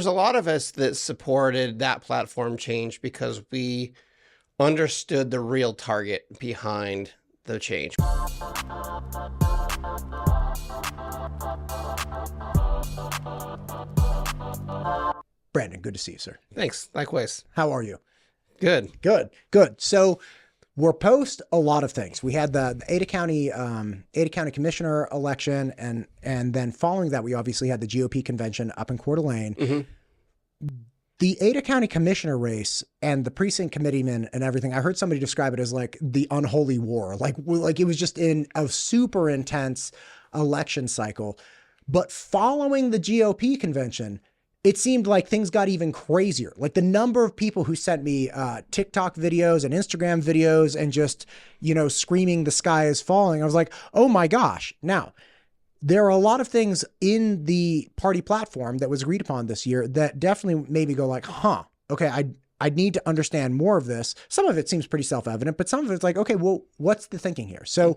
There's a lot of us that supported that platform change because we understood the real target behind the change. Branden, good to see you, sir. Thanks. Likewise. How are you? Good. Good. So we're post a lot of things. We had the Ada County Commissioner election, and then following that, we obviously had the GOP convention up in Coeur d'Alene. Mm-hmm. The Ada County Commissioner race and the precinct committeemen and everything, I heard somebody describe it as like the unholy war. Like it was just in a super intense election cycle. But following the GOP convention, it seemed like things got even crazier. Like the number of people who sent me TikTok videos and Instagram videos and just, screaming the sky is falling. I was like, oh my gosh. Now, there are a lot of things in the party platform that was agreed upon this year that definitely made me go like, okay, I need to understand more of this. Some of it seems pretty self-evident, but some of it's like, okay, well, what's the thinking here? So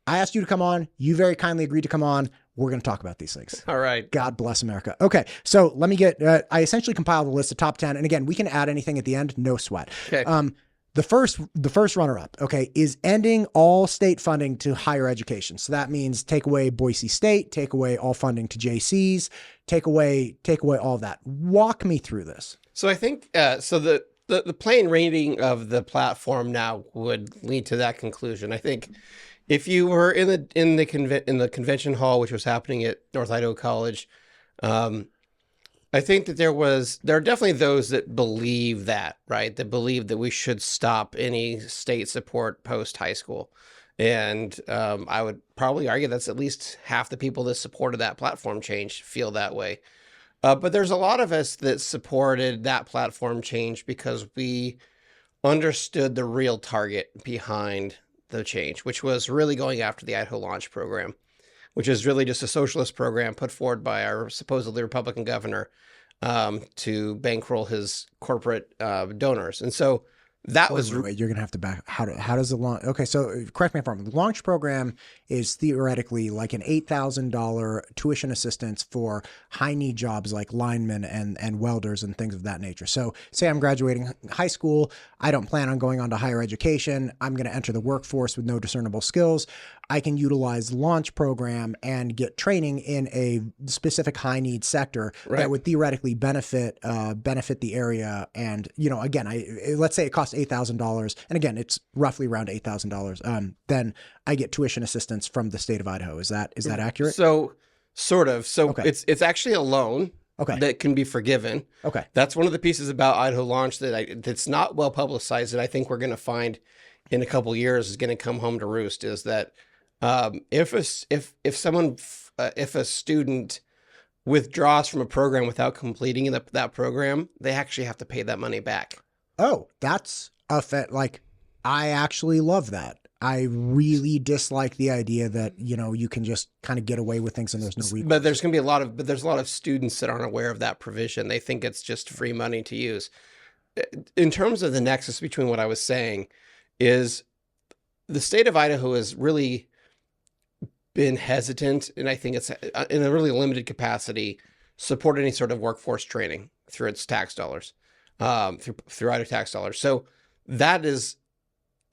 I asked you to come on. You very kindly agreed to come on. We're going to talk about these things. All right. God bless America. Okay. So let me I essentially compiled a list of top 10. And again, we can add anything at the end. No sweat. Okay. The first runner-up, okay, is ending all state funding to higher education. So that means take away Boise State, take away all funding to JCs, take away all of that. Walk me through this. So I think the plain reading of the platform now would lead to that conclusion. I think if you were in the convention hall, which was happening at North Idaho College, I think that there are definitely those that believe that, right? That believe that we should stop any state support post high school. And I would probably argue that's at least half the people that supported that platform change feel that way. But there's a lot of us that supported that platform change because we understood the real target behind the change, which was really going after the Idaho Launch program, which is really just a socialist program put forward by our supposedly Republican governor to bankroll his corporate donors. And so that was... Wait, you're going to have to back... How does the launch... Okay, so correct me if I'm wrong. The launch program is theoretically like an $8,000 tuition assistance for high-need jobs like linemen and welders and things of that nature. So say I'm graduating high school. I don't plan on going on to higher education. I'm going to enter the workforce with no discernible skills. I can utilize the launch program and get training in a specific high need sector that would theoretically benefit the area. And, again, let's say it costs $8,000. And again, it's roughly around $8,000. Then I get tuition assistance from the state of Idaho. Is that accurate? So sort of. So okay. It's actually a loan that can be forgiven. Okay. That's one of the pieces about Idaho Launch that's not well publicized that I think we're going to find in a couple of years is going to come home to roost is that if a student withdraws from a program without completing that program, they actually have to pay that money back. Oh, that's I actually love that. I really dislike the idea that, you can just kind of get away with things and there's no recourse. But there's going to be there's a lot of students that aren't aware of that provision. They think it's just free money to use. In terms of the nexus between what I was saying is the state of Idaho has really been hesitant, and I think it's in a really limited capacity, support any sort of workforce training through its tax dollars, through Idaho tax dollars. So that is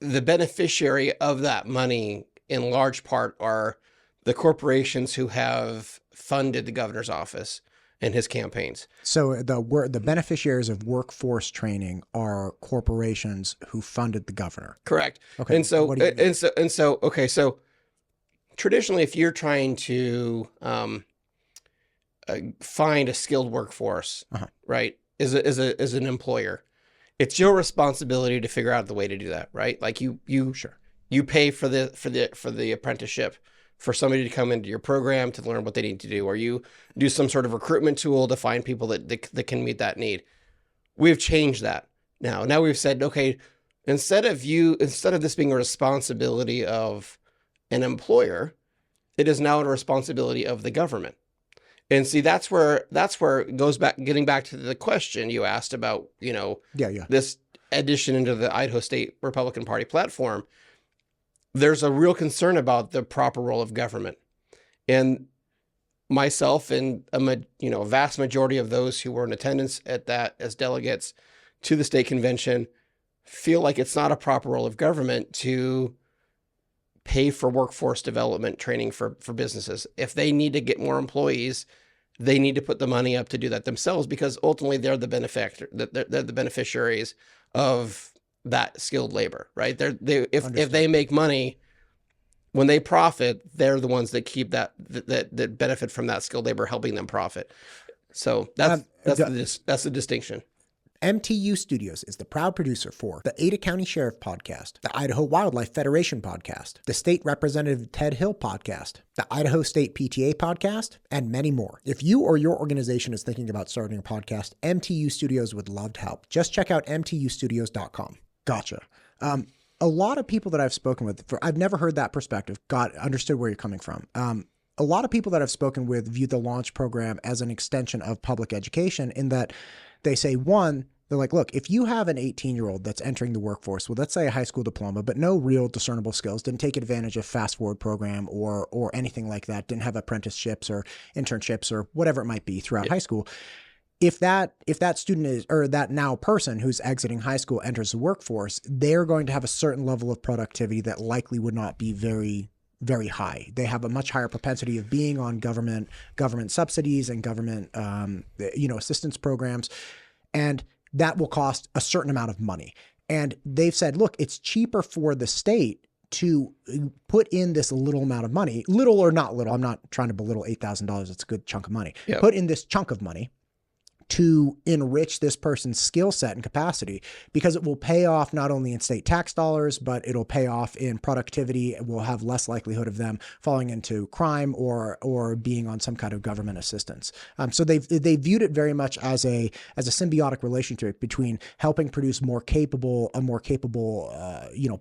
the beneficiary of that money in large part are the corporations who have funded the governor's office and his campaigns. So the beneficiaries of workforce training are corporations who funded the governor. Correct. Okay. So traditionally, if you're trying to find a skilled workforce, right, as an employer, it's your responsibility to figure out the way to do that, right? Like you pay for the apprenticeship for somebody to come into your program to learn what they need to do, or you do some sort of recruitment tool to find people that can meet that need. We've changed that now. Now we've said, okay, instead of this being a responsibility of an employer, it is now a responsibility of the government. And see, that's where it goes back, getting back to the question you asked about, this addition into the Idaho State Republican Party platform. There's a real concern about the proper role of government. And myself and a vast majority of those who were in attendance at that as delegates to the state convention feel like it's not a proper role of government to pay for workforce development training for businesses. If they need to get more employees, they need to put the money up to do that themselves, because ultimately they're the they're the beneficiaries of that skilled labor, right? If they make money, when they profit, they're the ones that keep that benefit from that skilled labor, helping them profit. So that's the distinction. MTU Studios is the proud producer for the Ada County Sheriff Podcast, the Idaho Wildlife Federation Podcast, the State Representative Ted Hill Podcast, the Idaho State PTA Podcast, and many more. If you or your organization is thinking about starting a podcast, MTU Studios would love to help. Just check out mtustudios.com. Gotcha. A lot of people that I've spoken with, I've never heard that perspective, understood where you're coming from. A lot of people that I've spoken with view the Launch program as an extension of public education, in that they say, one, they're like, look, if you have an 18-year-old that's entering the workforce with, let's say, a high school diploma, but no real discernible skills, didn't take advantage of fast forward program or anything like that, didn't have apprenticeships or internships or whatever it might be throughout high school. If that student is, or that now person who's exiting high school enters the workforce, they're going to have a certain level of productivity that likely would not be very, very high. They have a much higher propensity of being on government subsidies and government, assistance programs. And that will cost a certain amount of money. And they've said, look, it's cheaper for the state to put in this little amount of money, little or not little. I'm not trying to belittle $8,000. It's a good chunk of money. Yep. Put in this chunk of money to enrich this person's skill set and capacity, because it will pay off not only in state tax dollars, but it'll pay off in productivity. It will have less likelihood of them falling into crime or being on some kind of government assistance. So they viewed it very much as a symbiotic relationship between helping produce a more capable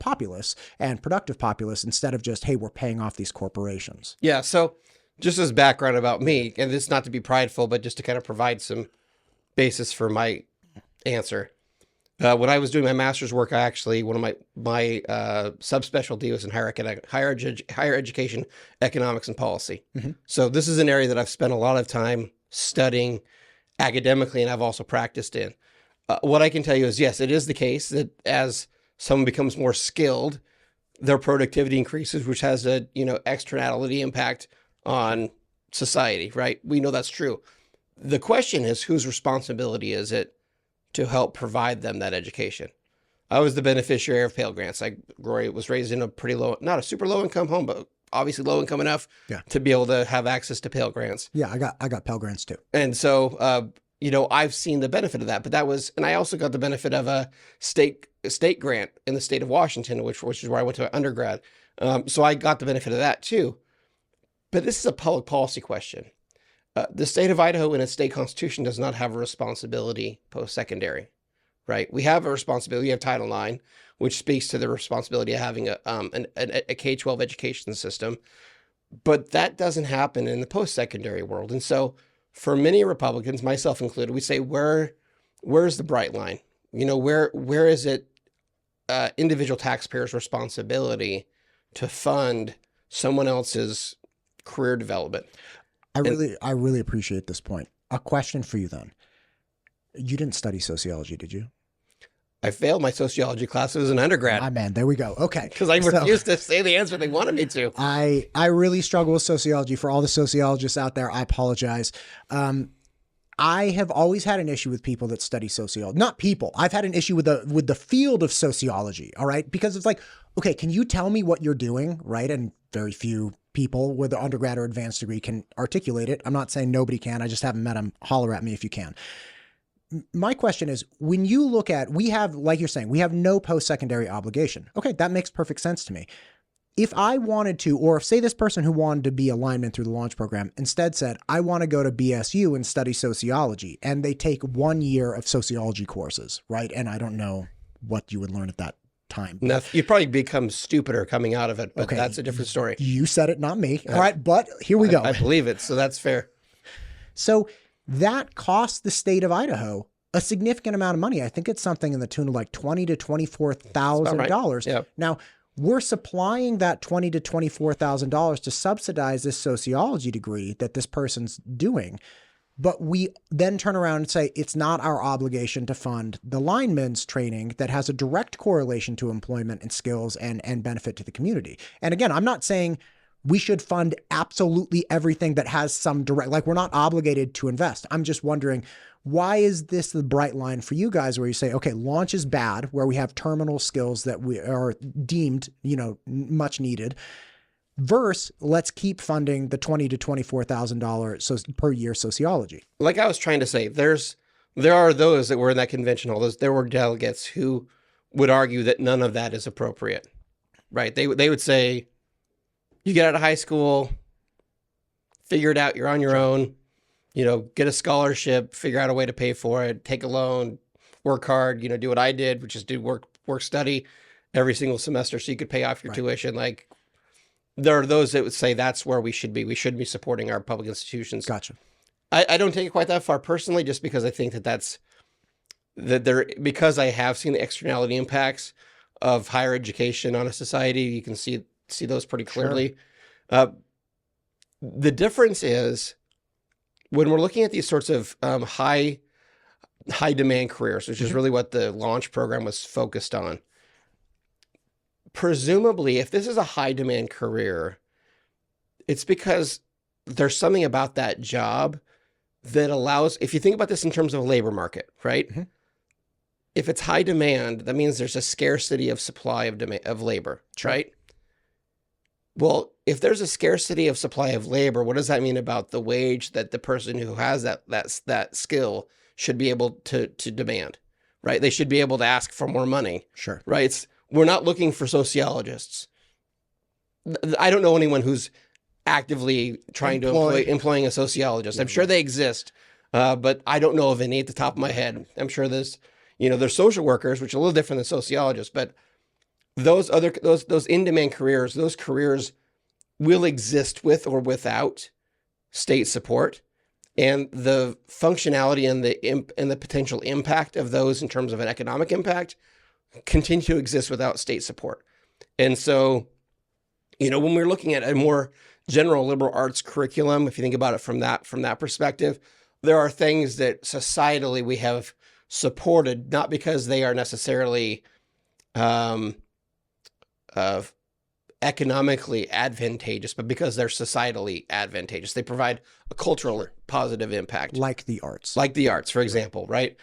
populace and productive populace, instead of just, hey, we're paying off these corporations. Yeah. So just as background about me, and this is not to be prideful, but just to kind of provide some basis for my answer. When I was doing my master's work, one of my subspecialty was in higher education, economics, and policy. Mm-hmm. So this is an area that I've spent a lot of time studying academically, and I've also practiced in. What I can tell you is, yes, it is the case that as someone becomes more skilled, their productivity increases, which has a externality impact on society, right? We know that's true. The question is, whose responsibility is it to help provide them that education? I was the beneficiary of Pell Grants. I was raised in a pretty low, not a super low income home, but obviously low income enough to be able to have access to Pell Grants. Yeah, I got Pell Grants too. And so, I've seen the benefit of that, and I also got the benefit of a state grant in the state of Washington, which is where I went to undergrad. So I got the benefit of that too. But this is a public policy question. The state of Idaho in its state constitution does not have a responsibility post-secondary, right? We have a responsibility. We have Title IX, which speaks to the responsibility of having a K-12 education system, but that doesn't happen in the post-secondary world. And so for many Republicans, myself included, we say, where's the bright line? Where is it individual taxpayers' responsibility to fund someone else's career development? I really appreciate this point. A question for you then. You didn't study sociology, did you? I failed my sociology class as an undergrad. Ah, man, there we go. Okay. Because I refused to say the answer they wanted me to. I really struggle with sociology. For all the sociologists out there, I apologize. I have always had an issue with people that study sociology. Not people. I've had an issue with the field of sociology, all right? Because it's like, okay, can you tell me what you're doing, right? And very few people with an undergrad or advanced degree can articulate it. I'm not saying nobody can. I just haven't met them. Holler at me if you can. My question is, when you look at, we have, like you're saying, we have no post-secondary obligation. Okay, that makes perfect sense to me. If I wanted to, or if say this person who wanted to be a lineman through the Launch program instead said, I want to go to BSU and study sociology, and they take 1 year of sociology courses, right? And I don't know what you would learn at that time. No, you'd probably become stupider coming out of it, but that's a different story. You said it, not me. All right, but here we go. I believe it, so that's fair. So that costs the state of Idaho a significant amount of money. I think it's something in the tune of like $20,000 to $24,000. Right. Yeah. Now, we're supplying that $20,000 to $24,000 to subsidize this sociology degree that this person's doing. But we then turn around and say it's not our obligation to fund the lineman's training that has a direct correlation to employment and skills and benefit to the community. And again, I'm not saying we should fund absolutely everything that has some direct, like we're not obligated to invest. I'm just wondering, why is this the bright line for you guys where you say, okay, launch is bad, where we have terminal skills that we are deemed, much needed, versus let's keep funding the $20,000 to $24,000 per year sociology. Like I was trying to say, there are those that were in that convention hall. There were delegates who would argue that none of that is appropriate, right? They would say, you get out of high school, figure it out. You're on your own, get a scholarship, figure out a way to pay for it, take a loan, work hard, do what I did, which is do work study every single semester so you could pay off your tuition. Like, there are those that would say that's where we should be. We should be supporting our public institutions. Gotcha. I don't take it quite that far personally, just because I think because I have seen the externality impacts of higher education on a society. You can see those pretty clearly. Sure. The difference is when we're looking at these sorts of high demand careers, which is really what the launch program was focused on. Presumably, if this is a high demand career, it's because there's something about that job that allows, if you think about this in terms of a labor market, right? Mm-hmm. If it's high demand, that means there's a scarcity of supply of labor, sure. Right? Well, if there's a scarcity of supply of labor, what does that mean about the wage that the person who has that skill should be able to demand, right? They should be able to ask for more money. Sure. Right? We're not looking for sociologists. I don't know anyone who's actively trying to employing a sociologist. I'm sure they exist, but I don't know of any at the top of my head. I'm sure there's social workers, which are a little different than sociologists, but those in-demand careers, those careers will exist with or without state support, and the functionality and the potential impact of those in terms of an economic impact continue to exist without state support. And so, when we're looking at a more general liberal arts curriculum, if you think about it from that perspective, there are things that societally we have supported, not because they are necessarily economically advantageous, but because they're societally advantageous. They provide a cultural positive impact. Like the arts, for example, right?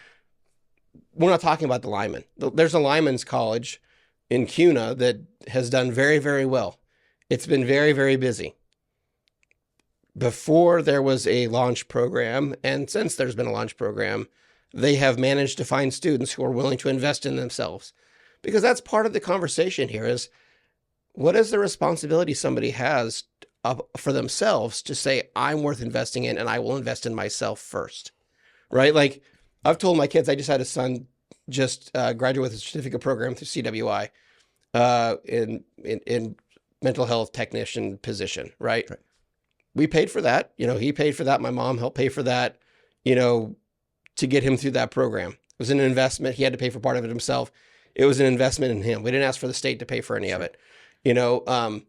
We're not talking about the linemen. There's a lineman's college in CUNA that has done very, very well. It's been very, very busy. Before there was a launch program, and since there's been a launch program, they have managed to find students who are willing to invest in themselves. Because that's part of the conversation here is, what is the responsibility somebody has for themselves to say, I'm worth investing in and I will invest in myself first, right? Like I've told my kids, I just had a son just graduate with a certificate program through CWI in mental health technician position, right? We paid for that. He paid for that. My mom helped pay for that, to get him through that program. It was an investment. He had to pay for part of it himself. It was an investment in him. We didn't ask for the state to pay for any of it. The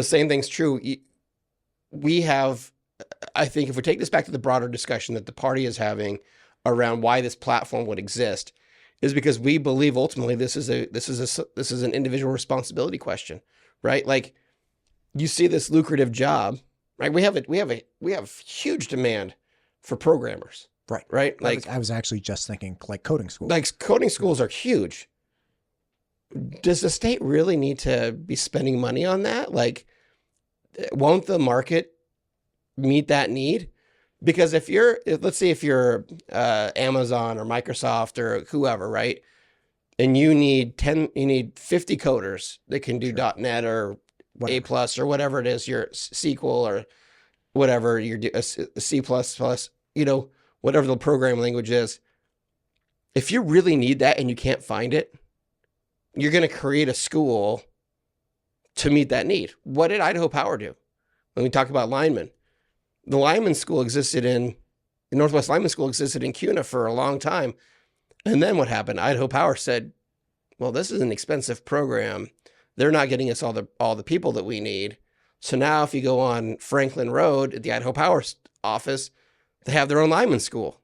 same thing's true. We have, I think if we take this back to the broader discussion that the party is having around why this platform would exist, is because we believe ultimately this is an individual responsibility question, right? Like you see this lucrative job, right? We have huge demand for programmers. Right. Like I was actually just thinking like coding schools. Like coding schools are huge. Does the state really need to be spending money on that? Like, won't the market meet that need? Because let's say if you're Amazon or Microsoft or whoever, right? And you need 50 coders that can do .NET or whatever. A+ or whatever it is, your SQL or whatever, your C++, whatever the programming language is. If you really need that and you can't find it, you're going to create a school to meet that need. What did Idaho Power do? When we talk about linemen, the lineman school the Northwest Lineman School existed in CUNA for a long time. And then what happened? Idaho Power said, well, this is an expensive program. they're not getting us all the people that we need. So now if you go on Franklin Road at the Idaho Power office, they have their own lineman school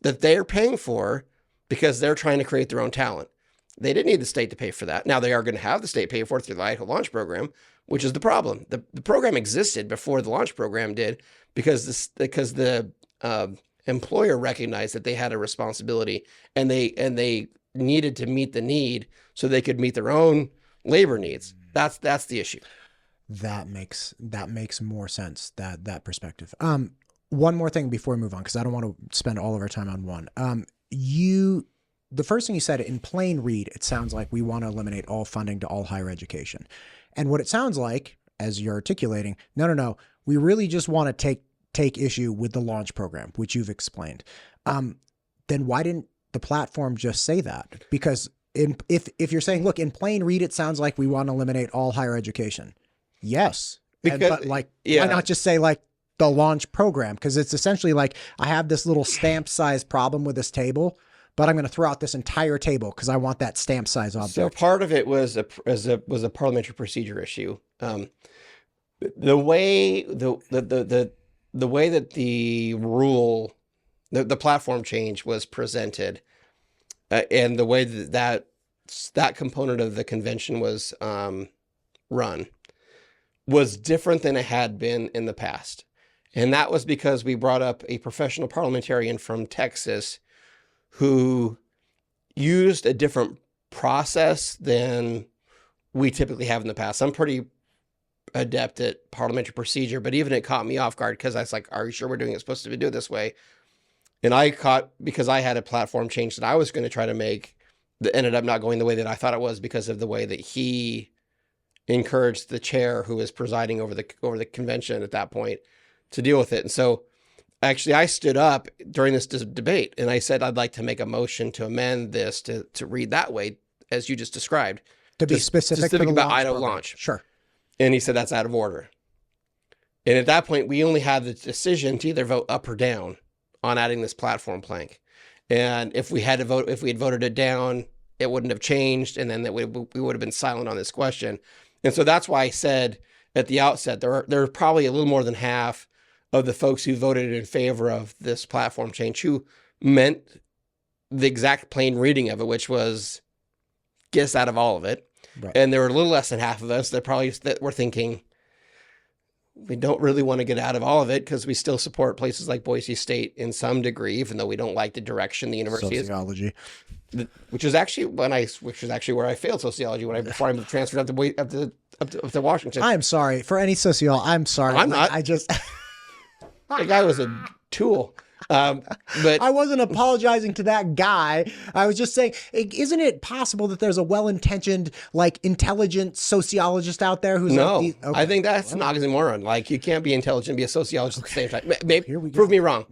that they're paying for because they're trying to create their own talent. They didn't need the state to pay for that. Now they are going to have the state pay for it through the Idaho Launch program, which is the problem. The program existed before the Launch program did because the employer recognized that they had a responsibility and they needed to meet the need so they could meet their own labor needs. That's the issue. That makes more sense, that perspective. One more thing before we move on, because I don't want to spend all of our time on one. The first thing you said, in plain read, it sounds like we want to eliminate all funding to all higher education. And what it sounds like, as you're articulating, no, we really just want to take issue with the launch program, which you've explained. Then why didn't the platform just say that? Because if you're saying, look, in plain read, it sounds like we want to eliminate all higher education. Yes. But why not just say like the launch program? Because it's essentially like, I have this little stamp size problem with this table, but I'm going to throw out this entire table because I want that stamp size object. So part of it was a parliamentary procedure issue. The way that the rule, the platform change was presented, and the way that component of the convention was run was different than it had been in the past. And that was because we brought up a professional parliamentarian from Texas who used a different process than we typically have in the past. I'm pretty adept at parliamentary procedure, but even it caught me off guard because I was like, are you sure we're doing it supposed to be done this way? And because I had a platform change that I was going to try to make that ended up not going the way that I thought it was because of the way that he encouraged the chair who was presiding over the convention at that point to deal with it. And so actually I stood up during this debate and I said, I'd like to make a motion to amend this to read that way, as you just described. To be specific about Idaho Launch. Sure. And he said, that's out of order. And at that point, we only had the decision to either vote up or down on adding this platform plank. And if we had voted it down, it wouldn't have changed. And then we would have been silent on this question. And so that's why I said at the outset, there are probably a little more than half of the folks who voted in favor of this platform change who meant the exact plain reading of it, which was get us out of all of it. Right. And there were a little less than half of us that were thinking, we don't really want to get out of all of it because we still support places like Boise State in some degree, even though we don't like the direction the university sociology. Which is actually where I failed sociology before I transferred up to Washington. I'm sorry for any sociologist. I'm sorry. I'm not. The guy was a tool. But I wasn't apologizing to that guy. I was just saying, isn't it possible that there's a well-intentioned, like, intelligent sociologist out there who's no? Okay. I think that's an oxymoron. Like, you can't be intelligent and be a sociologist at the same time. Maybe prove me wrong.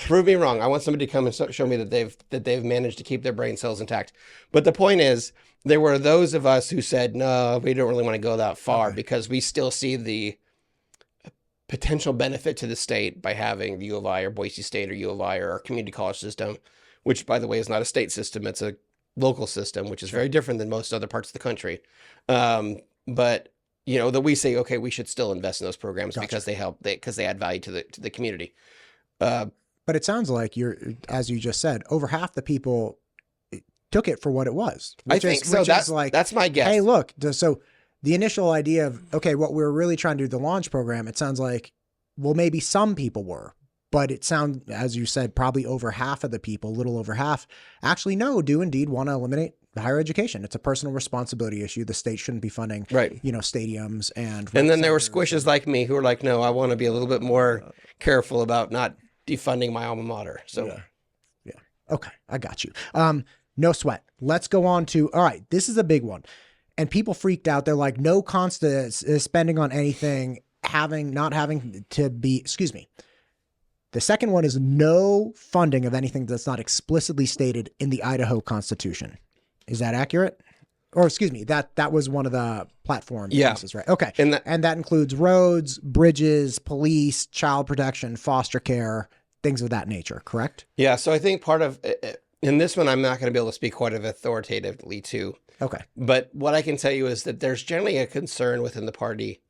Prove me wrong. I want somebody to come and show me that they've managed to keep their brain cells intact. But the point is, there were those of us who said, no, we don't really want to go that far because we still see the potential benefit to the state by having U of I or Boise State or U of I or our community college system, which, by the way, is not a state system. It's a local system, which is very different than most other parts of the country. But, that we say, okay, we should still invest in those programs because they add value to the community. But it sounds like as you just said, over half the people took it for what it was. I think so. That's my guess. Hey, look, so the initial idea of, okay, what we're really trying to do, the launch program, it sounds like, well, maybe some people were, but it sounds, as you said, probably over half of the people, a little over half, actually do indeed want to eliminate higher education. It's a personal responsibility issue. The state shouldn't be funding, stadiums and then there were squishes like me who were like, no, I want to be a little bit more careful about not defunding my alma mater. So, yeah. Okay, I got you. No sweat. Let's go on to, all right, this is a big one. And people freaked out. They're like, no constant spending on anything, not having to be, excuse me. The second one is no funding of anything that's not explicitly stated in the Idaho Constitution. Is that accurate? Or excuse me, that was one of the platform pieces, right? Okay. And that includes roads, bridges, police, child protection, foster care, things of that nature, correct? Yeah. So I think part of in this one, I'm not going to be able to speak quite authoritatively to. Okay. But what I can tell you is that there's generally a concern within the party,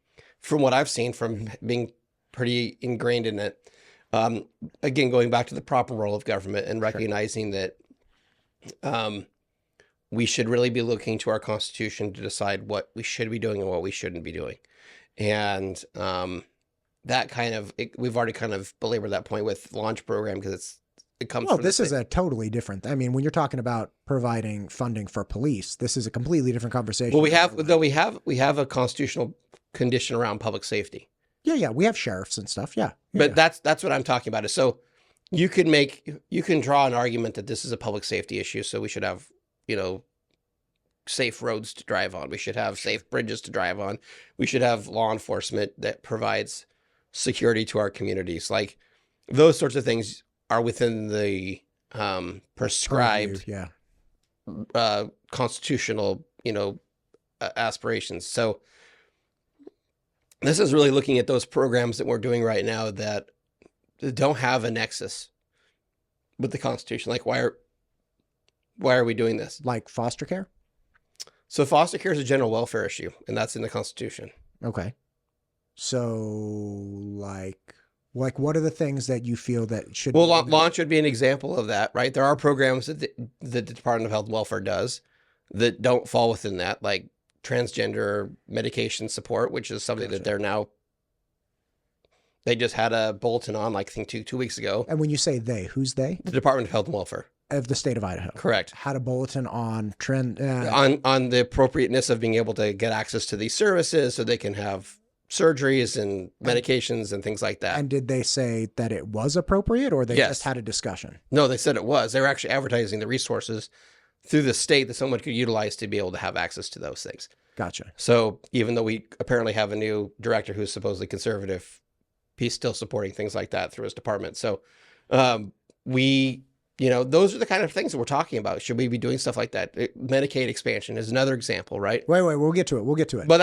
from what I've seen from being pretty ingrained in it. Again, going back to the proper role of government and recognizing that we should really be looking to our Constitution to decide what we should be doing and what we shouldn't be doing. And that kind of, we've already kind of belabored that point with Launch program because it comes from this is a totally different, I mean, when you're talking about providing funding for police, this is a completely different conversation. Well, we have a constitutional condition around public safety. Yeah, we have sheriffs and stuff. Yeah. But that's what I'm talking about. So you can draw an argument that this is a public safety issue. So we should have, safe roads to drive on. We should have safe bridges to drive on. We should have law enforcement that provides security to our communities. Like those sorts of things are within the prescribed constitutional, aspirations. So this is really looking at those programs that we're doing right now that don't have a nexus with the Constitution. Like why are we doing this? Like foster care? So foster care is a general welfare issue, and that's in the Constitution. Okay. So like what are the things that you feel that should... Well, Launch would be an example of that, right? There are programs that the Department of Health and Welfare does that don't fall within that, like transgender medication support, which is something that they just had a bulletin on, like I think two weeks ago. And when you say they, who's they? The Department of Health and Welfare. Of the state of Idaho. Correct. Had a bulletin on on the appropriateness of being able to get access to these services so they can have surgeries and medications and things like that. And did they say that it was appropriate, or they just had a discussion? No, they said it was. They were actually advertising the resources through the state that someone could utilize to be able to have access to those things. Gotcha. So even though we apparently have a new director who's supposedly conservative, he's still supporting things like that through his department. So those are the kind of things that we're talking about. Should we be doing stuff like that? Medicaid expansion is another example, right? Wait, we'll get to it. But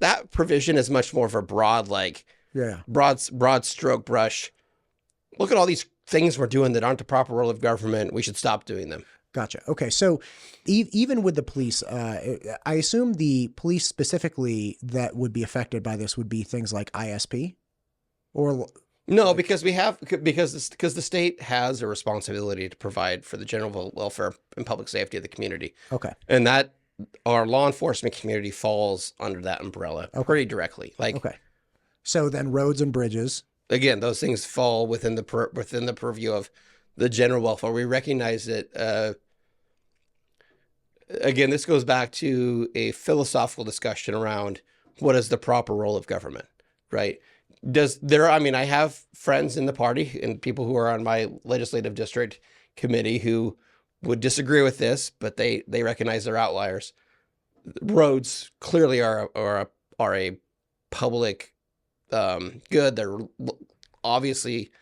that provision is much more of a broad, broad stroke brush. Look at all these things we're doing that aren't the proper role of government. We should stop doing them. Gotcha. Okay. So even with the police, I assume the police specifically that would be affected by this would be things like ISP or... No, because the state has a responsibility to provide for the general welfare and public safety of the community. Okay. And that our law enforcement community falls under that umbrella pretty directly. Okay. So then roads and bridges. Again, those things fall within the purview of the general welfare. We recognize that. Again, this goes back to a philosophical discussion around what is the proper role of government, right? I have friends in the party and people who are on my legislative district committee who would disagree with this, but they recognize they're outliers. Roads clearly are a public good. They're obviously,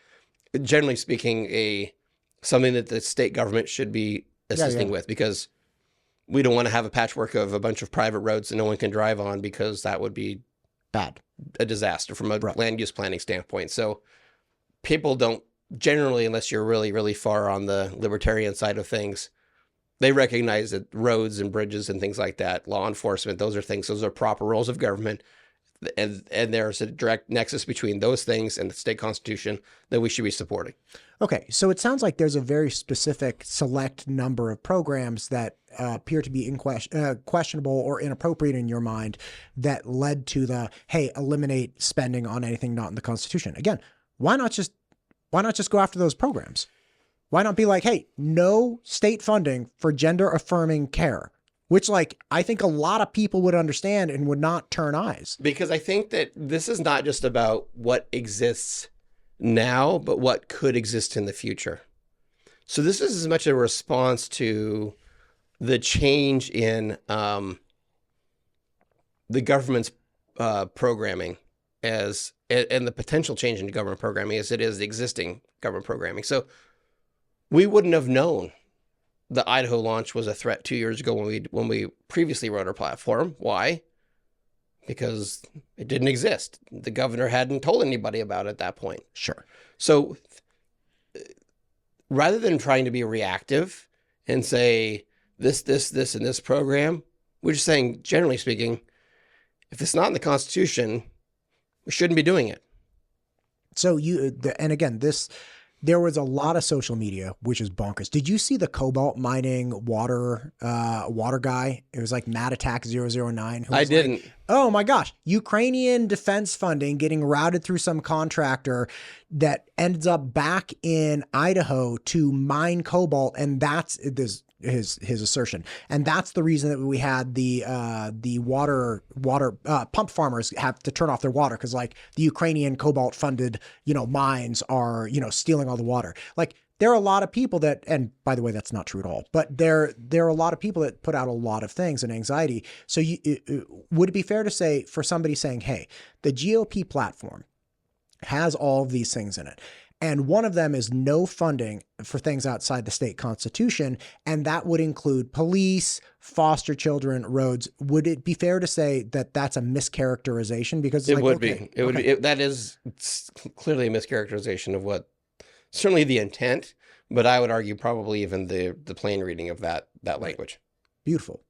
generally speaking, something that the state government should be assisting with, because we don't want to have a patchwork of a bunch of private roads that no one can drive on, because that would be bad. A disaster from a land use planning standpoint. So people don't generally, unless you're really, really far on the libertarian side of things, they recognize that roads and bridges and things like that, law enforcement, those are proper roles of government. And there's a direct nexus between those things and the state constitution that we should be supporting. Okay. So it sounds like there's a very specific select number of programs that appear to be questionable or inappropriate in your mind that led to eliminate spending on anything not in the Constitution. Again, why not just go after those programs? Why not be like, hey, no state funding for gender affirming care? Which, I think a lot of people would understand and would not turn eyes. Because I think that this is not just about what exists now, but what could exist in the future. So this is as much a response to the change in the government's programming and the potential change in government programming as it is the existing government programming. So we wouldn't have known the Idaho Launch was a threat 2 years ago when we previously wrote our platform. Why? Because it didn't exist. The governor hadn't told anybody about it at that point. Sure. So rather than trying to be reactive and say this, and this program, we're just saying, generally speaking, if it's not in the Constitution, we shouldn't be doing it. So and again, there was a lot of social media, which is bonkers. Did you see the cobalt mining water guy? It was like Mad Attack 009. I didn't. Oh my gosh. Ukrainian defense funding getting routed through some contractor that ends up back in Idaho to mine cobalt. And that's his assertion. And that's the reason that we had the water pump farmers have to turn off their water, because like the Ukrainian cobalt funded, mines are, stealing all the water. Like there are a lot of people that, and by the way, that's not true at all, but there are a lot of people that put out a lot of things and anxiety. So would it be fair to say, for somebody saying, hey, the GOP platform has all of these things in it, and one of them is no funding for things outside the state constitution, and that would include police, foster children, roads. Would it be fair to say that that's a mischaracterization? Because it would be. That is clearly a mischaracterization of what, certainly the intent, but I would argue probably even the plain reading of that language. Beautiful.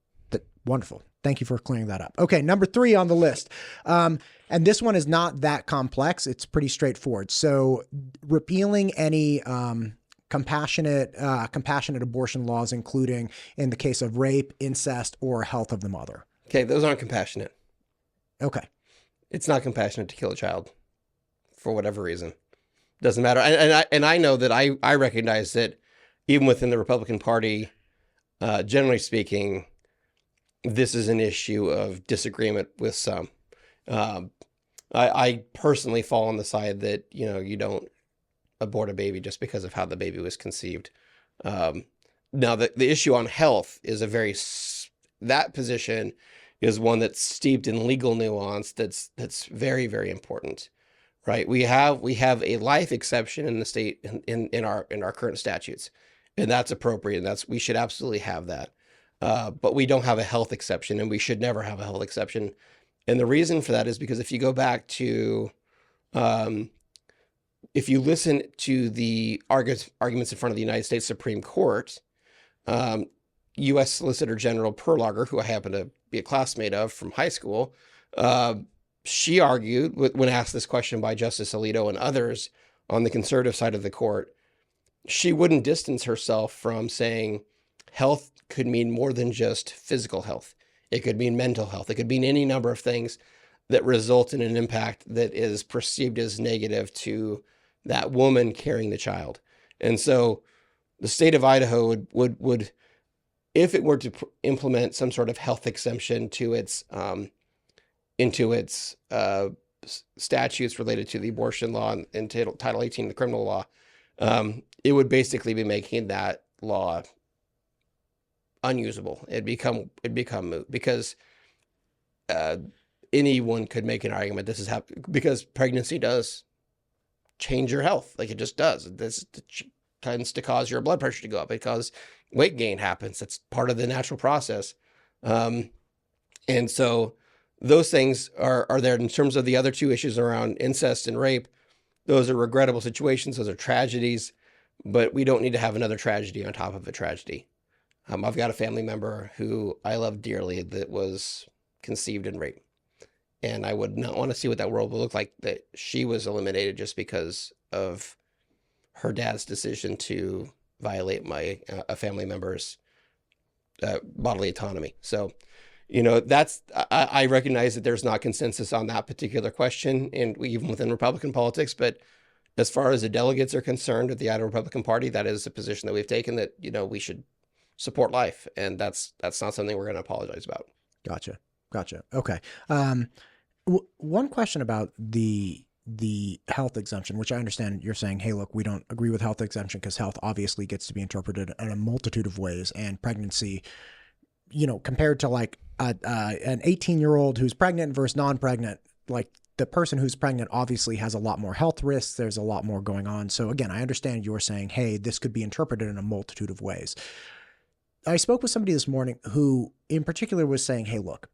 Wonderful. Thank you for clearing that up. Okay, number 3 on the list. And this one is not that complex. It's pretty straightforward. So repealing any compassionate abortion laws, including in the case of rape, incest, or health of the mother. Okay, those aren't compassionate. Okay. It's not compassionate to kill a child for whatever reason. Doesn't matter. And I know that I recognize that even within the Republican Party, generally speaking, this is an issue of disagreement with some. I personally fall on the side that, you don't abort a baby just because of how the baby was conceived. Now, the issue on health is that position is one that's steeped in legal nuance that's very, very important, right? We have a life exception in the state in our current statutes, and that's appropriate, and we should absolutely have that. But we don't have a health exception, and we should never have a health exception. And the reason for that is because if you go back to, if you listen to the arguments in front of the United States Supreme Court, U.S. Solicitor General Perlager, who I happen to be a classmate of from high school, she argued when asked this question by Justice Alito and others on the conservative side of the court, she wouldn't distance herself from saying health could mean more than just physical health. It could mean mental health. It could mean any number of things that result in an impact that is perceived as negative to that woman carrying the child. And so the state of Idaho would if it were to implement some sort of health exemption to its into its statutes related to the abortion law and Title 18 of the criminal law, it would basically be making that law unusable. It'd become moot, because anyone could make an argument this is because pregnancy does change your health. Like, it just does. This tends to cause your blood pressure to go up because weight gain happens. That's part of the natural process. And so those things are there. In terms of the other two issues around incest and rape, those are regrettable situations. Those are tragedies, but we don't need to have another tragedy on top of a tragedy. I've got a family member who I love dearly that was conceived in rape. And I would not want to see what that world would look like, that she was eliminated just because of her dad's decision to violate a family member's bodily autonomy. So, I recognize that there's not consensus on that particular question, and even within Republican politics. But as far as the delegates are concerned at the Idaho Republican Party, that is a position that we've taken, that, we should support life. And that's not something we're going to apologize about. Gotcha. Okay. One question about the health exemption, which I understand you're saying, hey, look, we don't agree with health exemption because health obviously gets to be interpreted in a multitude of ways, and pregnancy, compared to like an 18-year-old who's pregnant versus non-pregnant, like the person who's pregnant obviously has a lot more health risks. There's a lot more going on. So again, I understand you're saying, hey, this could be interpreted in a multitude of ways. I spoke with somebody this morning who in particular was saying, hey, look,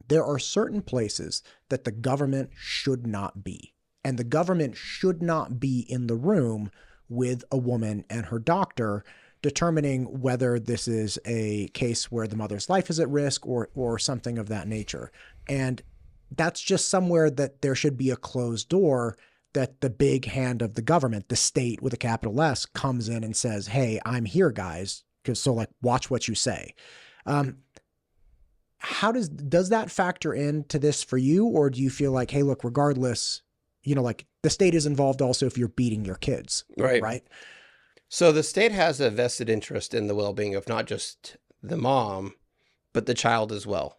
there are certain places that the government should not be, and the government should not be in the room with a woman and her doctor, determining whether this is a case where the mother's life is at risk or something of that nature. And that's just somewhere that there should be a closed door, that the big hand of the government, the state with a capital S, comes in and says, hey, I'm here, guys. So like, watch what you say. How does that factor into this for you? Or do you feel like, hey, look, regardless, like the state is involved also if you're beating your kids. Right. So the state has a vested interest in the well-being of not just the mom, but the child as well.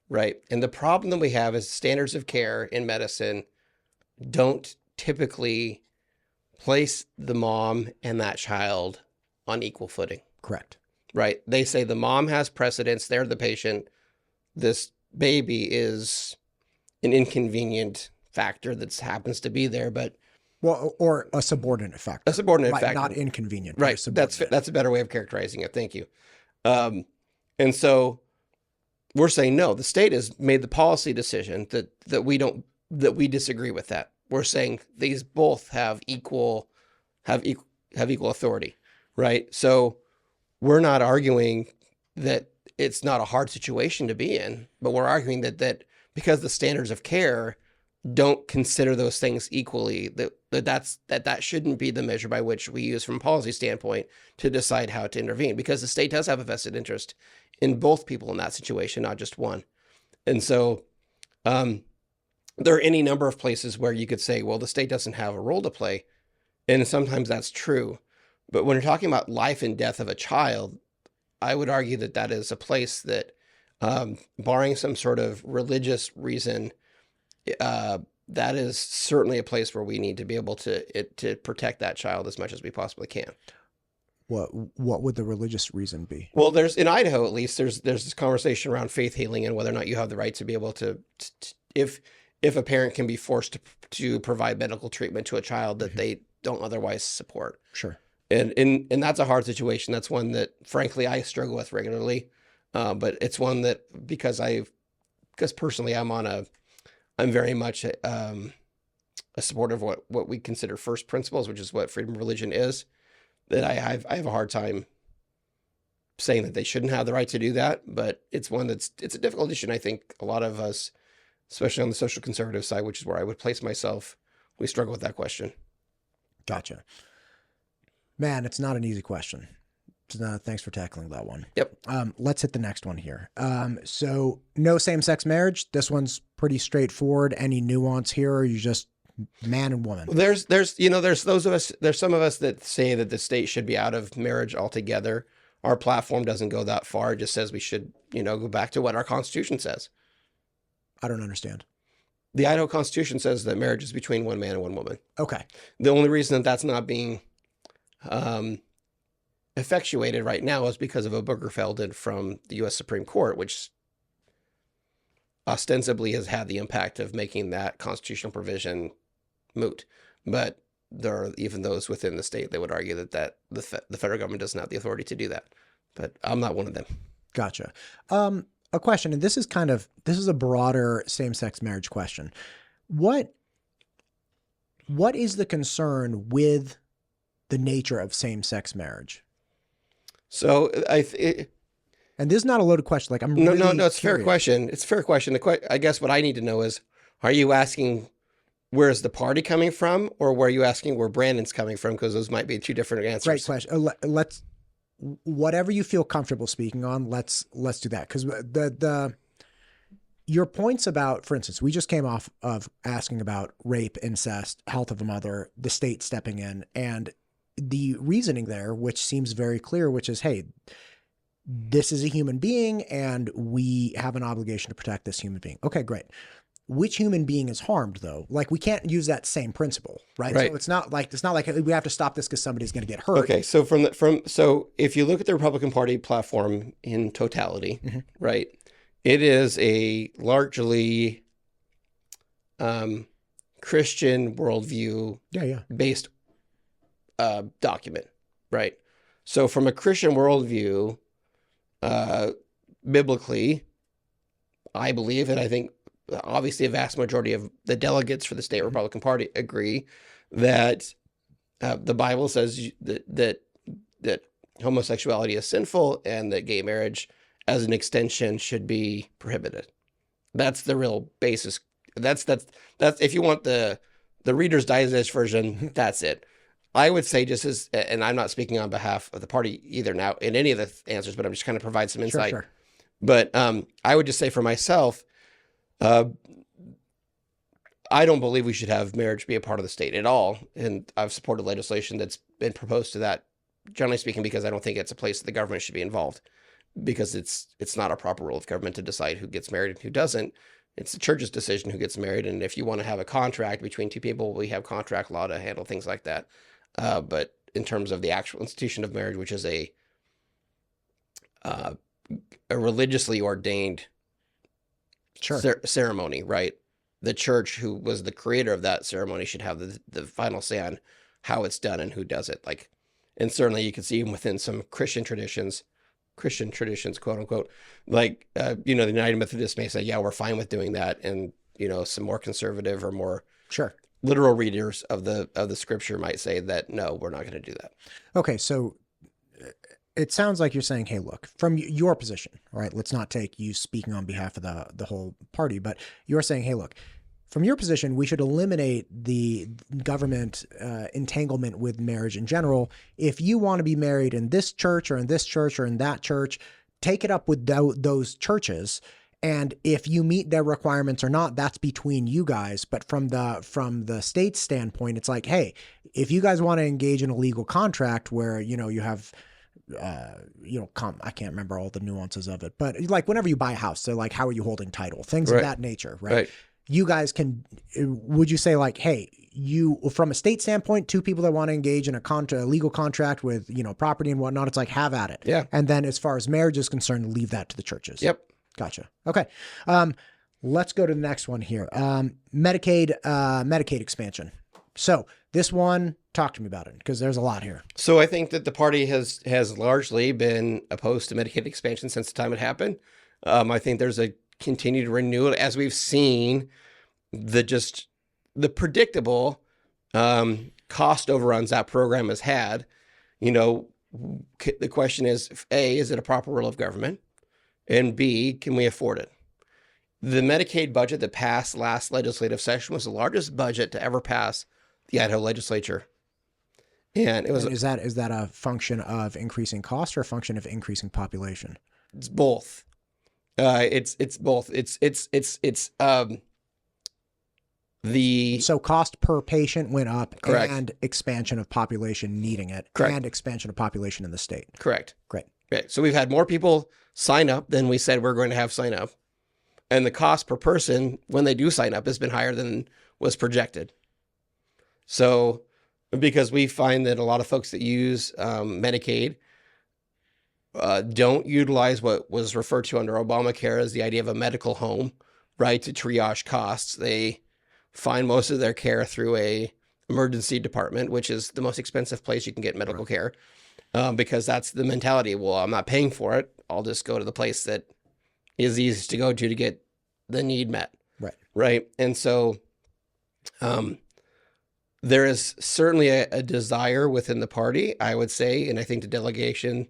Right. And the problem that we have is standards of care in medicine don't typically place the mom and that child on equal footing. Correct. Right. They say the mom has precedence. They're the patient. This baby is an inconvenient factor that happens to be there, but or a subordinate factor. A subordinate factor. Not inconvenient. Right. That's a better way of characterizing it. Thank you. And so we're saying, no, the state has made the policy decision that we disagree with that. We're saying these both have equal authority. Right. So we're not arguing that it's not a hard situation to be in, but we're arguing that because the standards of care don't consider those things equally, that shouldn't be the measure by which we use from a policy standpoint to decide how to intervene, because the state does have a vested interest in both people in that situation, not just one. And so there are any number of places where you could say, well, the state doesn't have a role to play. And sometimes that's true. But when you're talking about life and death of a child, I would argue that is a place that, barring some sort of religious reason, that is certainly a place where we need to be able to protect that child as much as we possibly can. What would the religious reason be? Well, in Idaho, at least, there's this conversation around faith healing and whether or not you have the right to be able to if a parent can be forced to provide medical treatment to a child that they don't otherwise support. Sure. And that's a hard situation. That's one that, frankly, I struggle with regularly. But it's one that, because personally I'm very much a supporter of what we consider first principles, which is what freedom of religion is, that I have a hard time saying that they shouldn't have the right to do that. But it's one it's a difficult issue. And I think a lot of us, especially on the social conservative side, which is where I would place myself, we struggle with that question. Gotcha. Man, it's not an easy question. Thanks for tackling that one. Yep. Let's hit the next one here. So no same-sex marriage. This one's pretty straightforward. Any nuance here, or are you just man and woman? Well, there's some of us that say that the state should be out of marriage altogether. Our platform doesn't go that far. It just says we should, go back to what our Constitution says. I don't understand. The Idaho Constitution says that marriage is between one man and one woman. Okay. The only reason that that's not being effectuated right now is because of a Booker-Feldon from the U.S. Supreme Court, which ostensibly has had the impact of making that constitutional provision moot. But there are even those within the state that would argue that the federal government doesn't have the authority to do that. But I'm not one of them. Gotcha. A question, and this is a broader same-sex marriage question. What is the concern with the nature of same-sex marriage? So and this is not a loaded question. Like, no, it's a fair question. It's a fair question. I guess what I need to know is, are you asking where's the party coming from, or were you asking where Branden's coming from? Because those might be two different answers. Great question. Let's whatever you feel comfortable speaking on. Let's do that, because your points about, for instance, we just came off of asking about rape, incest, health of a mother, the state stepping in, and the reasoning there, which seems very clear, which is, hey, this is a human being and we have an obligation to protect this human being. Okay, great. Which human being is harmed, though? Like, we can't use that same principle, right? So it's not like we have to stop this because somebody's going to get hurt. Okay, so so if you look at the Republican Party platform in totality, right, it is a largely Christian worldview based document, right? So from a Christian worldview, biblically, I believe, and I think obviously a vast majority of the delegates for the state Republican Party agree, that The Bible says that homosexuality is sinful and that gay marriage as an extension should be prohibited. That's the real basis. That's if you want the Reader's Digest version, that's it. I would say just as, and I'm not speaking on behalf of the party either now in any of the answers, but I'm just kind of provide some insight. Sure. But I would just say for myself, I don't believe we should have marriage be a part of the state at all. And I've supported legislation that's been proposed to that, generally speaking, because I don't think it's a place that the government should be involved, because it's not a proper role of government to decide who gets married and who doesn't. It's the church's decision who gets married. And if you want to have a contract between two people, we have contract law to handle things like that. But in terms of the actual institution of marriage, which is a religiously ordained ceremony, right? The church, who was the creator of that ceremony, should have the final say on how it's done and who does it. Like, and certainly you can see even within some Christian traditions, quote unquote, like, the United Methodists may say, yeah, we're fine with doing that. And, some more conservative or more literal readers of the scripture might say that, no, we're not going to do that. Okay. So it sounds like you're saying, hey, look, from your position, right? Let's not take you speaking on behalf of the whole party, but you're saying, hey, look, from your position, we should eliminate the government entanglement with marriage in general. If you want to be married in this church or in this church or in that church, take it up with those churches. And if you meet their requirements or not, that's between you guys. But from the state's standpoint, it's like, hey, if you guys want to engage in a legal contract where, you have I can't remember all the nuances of it, but like whenever you buy a house, so like, how are you holding title? Things of that nature, right? You guys would you say like, hey, from a state standpoint, two people that want to engage in a legal contract with, property and whatnot, it's like, have at it. Yeah. And then as far as marriage is concerned, leave that to the churches. Yep. Gotcha. Okay. Let's go to the next one here. Medicaid expansion. So this one, talk to me about it, because there's a lot here. So I think that the party has largely been opposed to Medicaid expansion since the time it happened. I think there's a continued renewal, as we've seen the predictable cost overruns that program has had. The question is, A, is it a proper role of government? And B, can we afford it? The Medicaid budget that passed last legislative session was the largest budget to ever pass the Idaho legislature. And it was. And is that a function of increasing cost or a function of increasing population? It's both. It's both. So cost per patient went up. Correct. And expansion of population needing it. Correct. And expansion of population in the state. Correct. Great. So we've had more people sign up than we said we're going to have sign up. And the cost per person when they do sign up has been higher than was projected. So, because we find that a lot of folks that use Medicaid don't utilize what was referred to under Obamacare as the idea of a medical home, right, to triage costs. They find most of their care through a emergency department, which is the most expensive place you can get medical care, because that's the mentality. Well, I'm not paying for it. I'll just go to the place that is easiest to go to get the need met. Right. And so there is certainly a desire within the party, I would say, and I think the delegation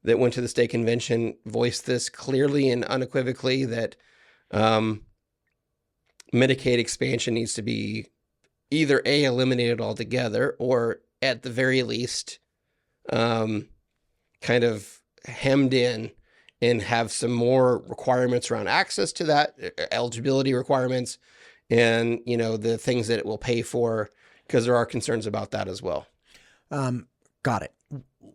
that went to the state convention voiced this clearly and unequivocally, that Medicaid expansion needs to be either A, eliminated altogether, or at the very least kind of hemmed in and have some more requirements around access to that, eligibility requirements, and, the things that it will pay for, because there are concerns about that as well. Got it.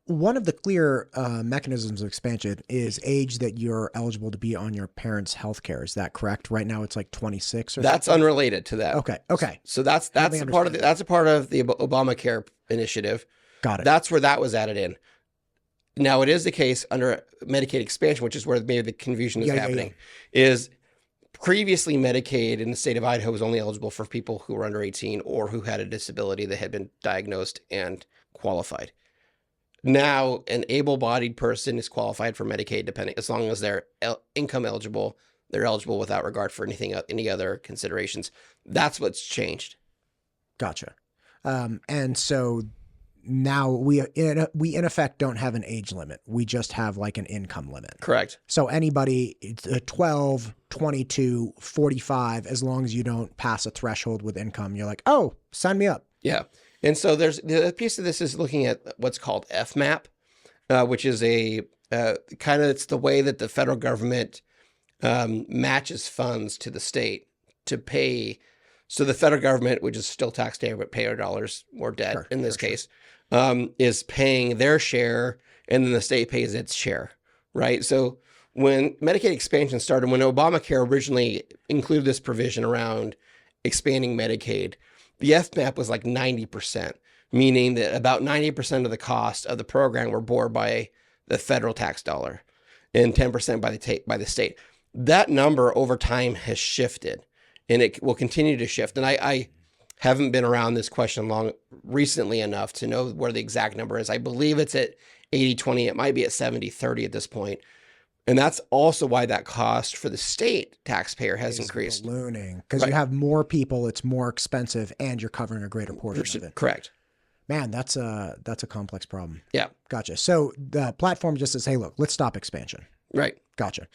One of the clear mechanisms of expansion is age that you're eligible to be on your parents' health care. Is that correct? Right now it's like 26 or That's something? Unrelated to that. Okay. So that's a part of that's a part of the Obamacare initiative. Got it. That's where that was added in. Now, it is the case under Medicaid expansion, which is where maybe the confusion is happening, is previously Medicaid in the state of Idaho was only eligible for people who were under 18 or who had a disability that had been diagnosed and qualified. Now, an able-bodied person is qualified for Medicaid, depending, as long as they're income eligible. They're eligible without regard for any other considerations. That's what's changed. Gotcha. And so now we in effect don't have an age limit. We just have like an income limit. Correct. So anybody 12, 22, 45, as long as you don't pass a threshold with income, you're like, oh, sign me up. Yeah. And so there's the piece of this is looking at what's called FMAP, which is a kind of, it's the way that the federal government matches funds to the state to pay. So the federal government, which is still taxpayer, but payer dollars or debt in this case, is paying their share, and then the state pays its share, right? So when Medicaid expansion started, when Obamacare originally included this provision around expanding Medicaid, the FMAP was like 90%, meaning that about 90% of the cost of the program were borne by the federal tax dollar and 10% by the state. That number over time has shifted, and it will continue to shift. And I haven't been around this question recently enough to know where the exact number is. I believe it's at 80-20. It might be at 70-30 at this point. And that's also why that cost for the state taxpayer has increased. Ballooning, because you have more people, it's more expensive, and you're covering a greater portion of it. Correct. Man, that's a complex problem. Yeah. Gotcha. So the platform just says, hey, look, let's stop expansion. Right. Gotcha.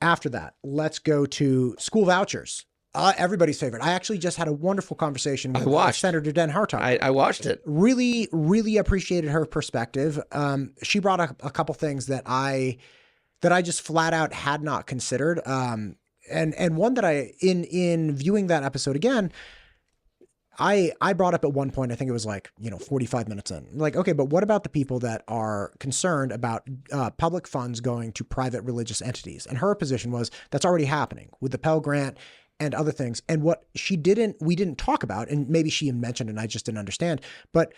After that, let's go to school vouchers. Everybody's favorite. I actually just had a wonderful conversation with Senator Den Hartog. I watched it. Really, really appreciated her perspective. She brought up a couple things that I just flat out had not considered. And one that in viewing that episode again, I brought up at one point, I think it was like, 45 minutes in, like, okay, but what about the people that are concerned about public funds going to private religious entities? And her position was that's already happening with the Pell Grant and other things. And what we didn't talk about, and maybe she mentioned and I just didn't understand, but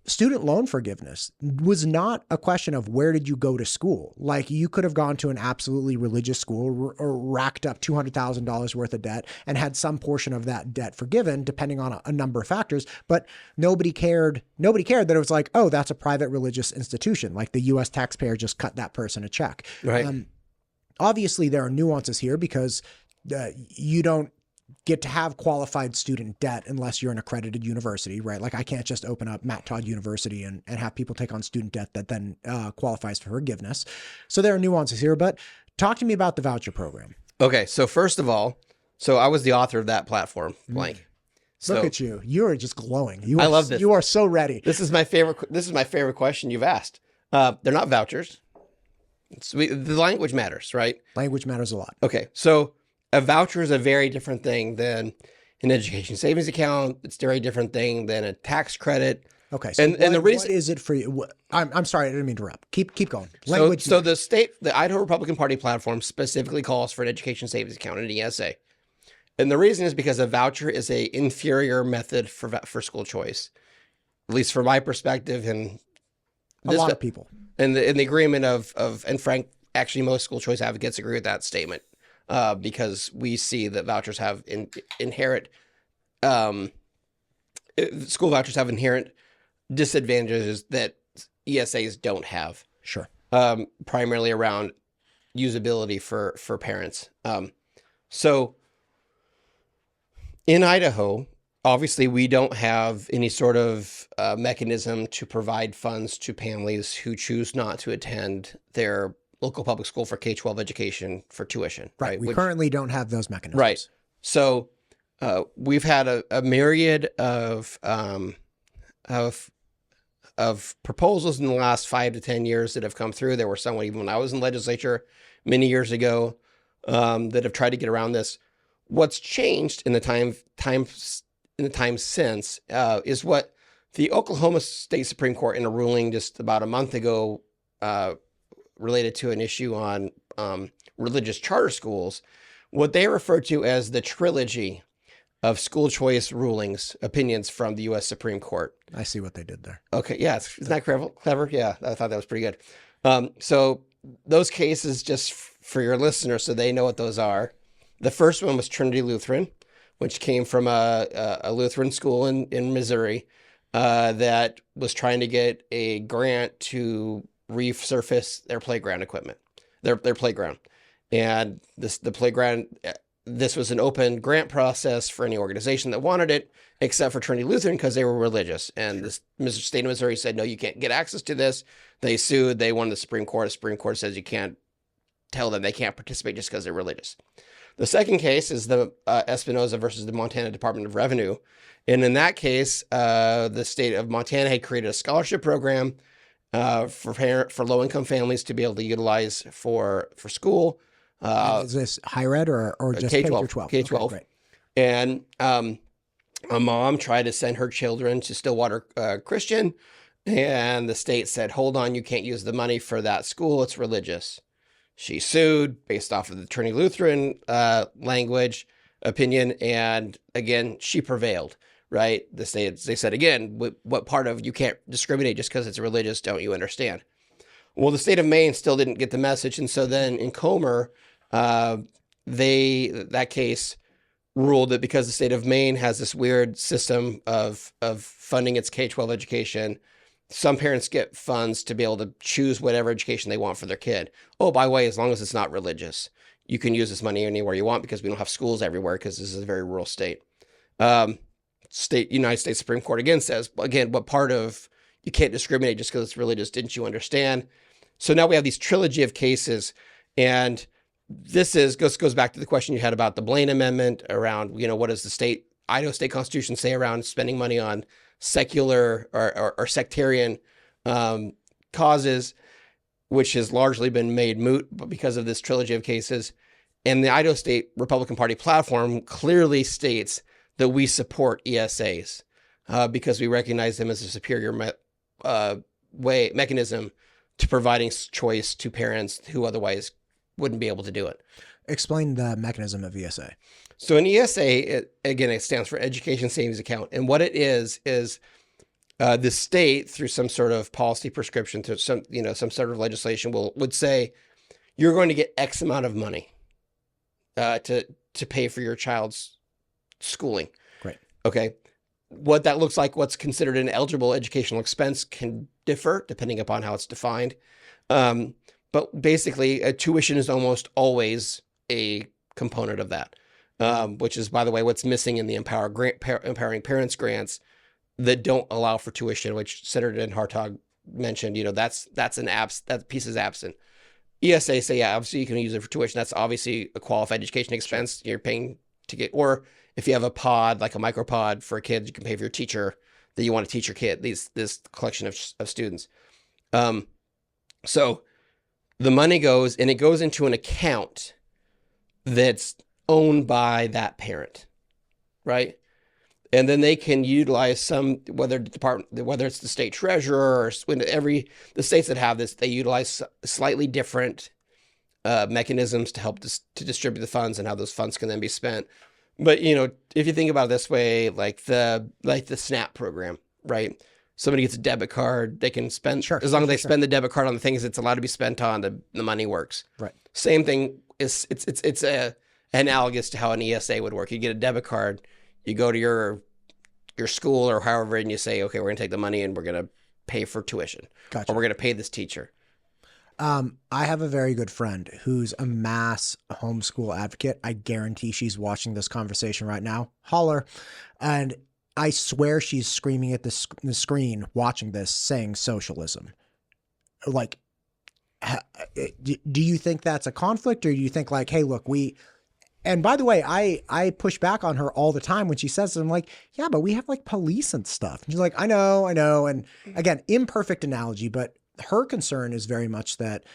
student loan forgiveness was not a question of where did you go to school. Like you could have gone to an absolutely religious school or racked up $200,000 worth of debt and had some portion of that debt forgiven, depending on a number of factors. But nobody cared that it was like, oh, that's a private religious institution. Like the U.S. taxpayer just cut that person a check. Right. Obviously, there are nuances here because you don't get to have qualified student debt unless you're an accredited university, right? Like I can't just open up Matt Todd University and have people take on student debt that then qualifies for forgiveness. So there are nuances here, but talk to me about the voucher program. Okay. So first of all, I was the author of that platform, Blank. So, look at you. You are just glowing. I love this. You are so ready. This is my favorite question you've asked. They're not vouchers. The language matters, right? Language matters a lot. Okay. So a voucher is a very different thing than an education savings account. It's a very different thing than a tax credit. Okay. So and the reason, what is it for you? I'm sorry, I didn't mean to interrupt. Keep going. Language. So the Idaho Republican Party platform specifically calls for an education savings account, an ESA. And the reason is because a voucher is a inferior method for school choice, at least from my perspective. And a lot of people. And the agreement and Frank, actually most school choice advocates agree with that statement. Because we see that vouchers have school vouchers have inherent disadvantages that ESAs don't have. Sure. Primarily around usability for parents. So in Idaho, obviously we don't have any sort of mechanism to provide funds to families who choose not to attend their local public school for K-12 education for tuition. Right. We currently don't have those mechanisms. Right. So we've had a myriad of proposals in the last 5 to 10 years that have come through. There were some even when I was in legislature many years ago that have tried to get around this. What's changed in the time since is what the Oklahoma State Supreme Court in a ruling just about a month ago related to an issue on religious charter schools, what they refer to as the trilogy of school choice opinions from the U.S. Supreme Court. I see what they did there. Okay, yeah, isn't that clever? Yeah, I thought that was pretty good. So those cases, just for your listeners so they know what those are, the first one was Trinity Lutheran, which came from a Lutheran school in Missouri that was trying to get a grant to resurface their playground equipment, their playground. And the playground this was an open grant process for any organization that wanted it, except for Trinity Lutheran because they were religious. And the state of Missouri said, no, you can't get access to this. They sued. They won the Supreme Court. The Supreme Court says you can't tell them they can't participate just because they're religious. The second case is the Espinoza versus the Montana Department of Revenue. And in that case, the state of Montana had created a scholarship program for low-income families to be able to utilize for school. Is this higher ed or just K-12? K-12. Okay, great. And a mom tried to send her children to Stillwater Christian, and the state said, hold on, you can't use the money for that school. It's religious. She sued based off of the Trinity Lutheran language opinion. And again, she prevailed, right? They said, again, what part of you can't discriminate just because it's religious, don't you understand? Well, the state of Maine still didn't get the message. And so then in Comer, that case ruled that because the state of Maine has this weird system of funding its K-12 education, some parents get funds to be able to choose whatever education they want for their kid. Oh, by the way, as long as it's not religious, you can use this money anywhere you want because we don't have schools everywhere because this is a very rural state. United States Supreme Court again says, again, what part of you can't discriminate just because it's religious, didn't you understand? So now we have these trilogy of cases, and this goes back to the question you had about the Blaine Amendment around, what does the Idaho State Constitution say around spending money on secular or sectarian causes, which has largely been made moot because of this trilogy of cases. And the Idaho State Republican Party platform clearly states that we support ESAs because we recognize them as a superior mechanism to providing choice to parents who otherwise wouldn't be able to do it. Explain the mechanism of ESA. So an ESA, it stands for Education Savings Account. And what it is the state, through some sort of policy prescription, through some sort of legislation, would say, you're going to get X amount of money to pay for your child's schooling. Right. Okay. What that looks like, what's considered an eligible educational expense can differ depending upon how it's defined. But basically, tuition is almost always a component of that, which is, by the way, what's missing in the Empowering Parents grants that don't allow for tuition, which Senator Dan Hartog mentioned. That piece is absent. ESA say, yeah, obviously you can use it for tuition. That's obviously a qualified education expense you're paying to get, or if you have a pod, like a micropod for kids, you can pay for your teacher that you want to teach your kid, this collection of students. So the money goes into an account that's owned by that parent, right? And then they can utilize whether it's the state treasurer or the states that have this, they utilize slightly different mechanisms to help to distribute the funds and how those funds can then be spent. But, if you think about it this way, like the SNAP program, right? Somebody gets a debit card, they can spend, as long as they spend the debit card on the things it's allowed to be spent on, the money works. Right. Same thing is, it's analogous to how an ESA would work. You get a debit card, you go to your school or however, and you say, okay, we're going to take the money and we're going to pay for tuition. Gotcha. Or we're going to pay this teacher. I have a very good friend who's a mass homeschool advocate. I guarantee she's watching this conversation right now. Holler. And I swear she's screaming at the screen watching this saying socialism. Like, do you think that's a conflict, or do you think like, hey, look, and by the way, I push back on her all the time when she says it. I'm like, yeah, but we have like police and stuff. And she's like, I know. And again, imperfect analogy, but her concern is very much that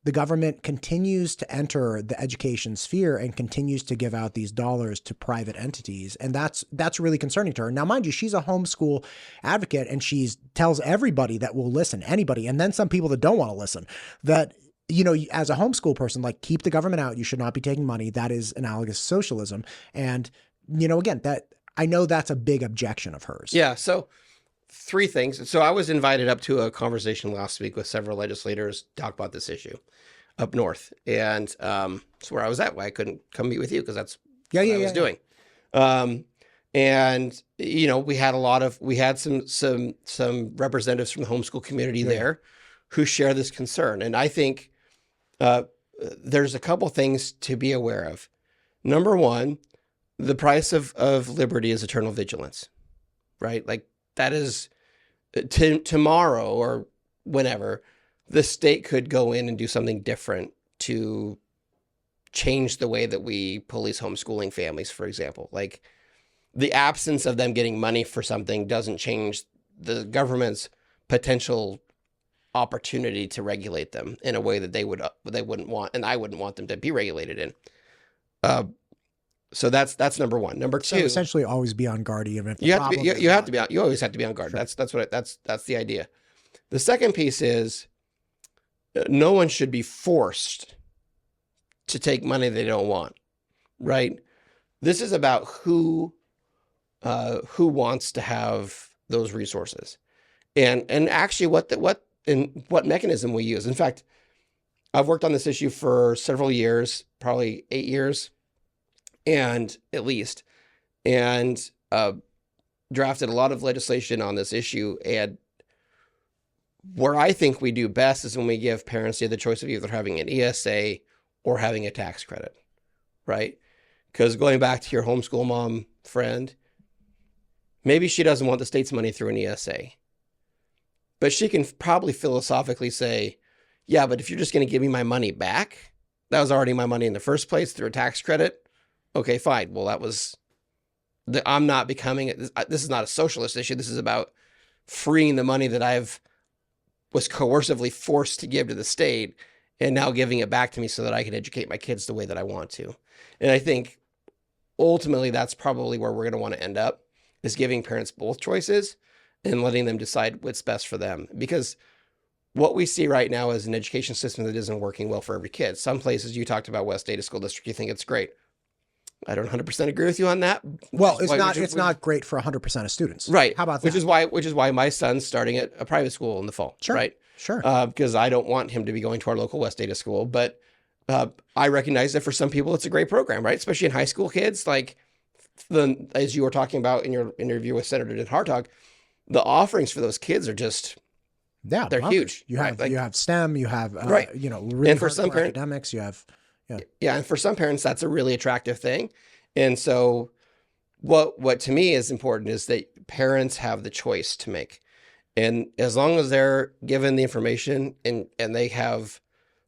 the government continues to enter the education sphere and continues to give out these dollars to private entities. And that's really concerning to her. Now, mind you, she's a homeschool advocate, and she tells everybody that will listen, anybody, and then some people that don't want to listen, that, as a homeschool person, like, keep the government out. You should not be taking money. That is analogous to socialism. And, again, that I know that's a big objection of hers. Yeah. So 3 things. So I was invited up to a conversation last week with several legislators to talk about this issue up north. And that's where I was at. Why I couldn't come meet with you, because that's what I was doing. And, we had some representatives from the homeschool community there who share this concern. And I think there's a couple things to be aware of. Number one, the price of liberty is eternal vigilance, right? Like that is tomorrow or whenever the state could go in and do something different to change the way that we police homeschooling families, for example. Like the absence of them getting money for something doesn't change the government's potential opportunity to regulate them in a way that they wouldn't want, and I wouldn't want them to be regulated in. So that's number one. Number two, So essentially, always be on guard, even if you have to be you always have to be on guard. Sure. That's the idea. The second piece is no one should be forced to take money they don't want, right? This is about who wants to have those resources, and actually what mechanism we use. In fact, I've worked on this issue for several years, probably 8 years, and at least, and drafted a lot of legislation on this issue. And where I think we do best is when we give parents the choice of either having an ESA or having a tax credit, right? Because going back to your homeschool mom friend, maybe she doesn't want the state's money through an ESA, but she can probably philosophically say, yeah, but if you're just going to give me my money back, that was already my money in the first place through a tax credit. Okay, fine. Well, I'm not becoming, this is not a socialist issue. This is about freeing the money that was coercively forced to give to the state and now giving it back to me so that I can educate my kids the way that I want to. And I think ultimately that's probably where we're going to want to end up, is giving parents both choices and letting them decide what's best for them. Because what we see right now is an education system that isn't working well for every kid. Some places, you talked about West Data School District, you think it's great. I don't 100% agree with you on that. Well, it's not great for 100% of students. Right. How about that? Which is why my son's starting at a private school in the fall. Sure. Right. Sure. Because I don't want him to be going to our local West Data school. But I recognize that for some people, it's a great program, right? Especially in high school kids. Like, as you were talking about in your interview with Senator Dan Hartog, the offerings for those kids are just, they're huge. You have, you have STEM, you have, right. Really and for some parents, academics, you have, yeah. And for some parents, that's a really attractive thing. And so what to me is important is that parents have the choice to make. And as long as they're given the information and they have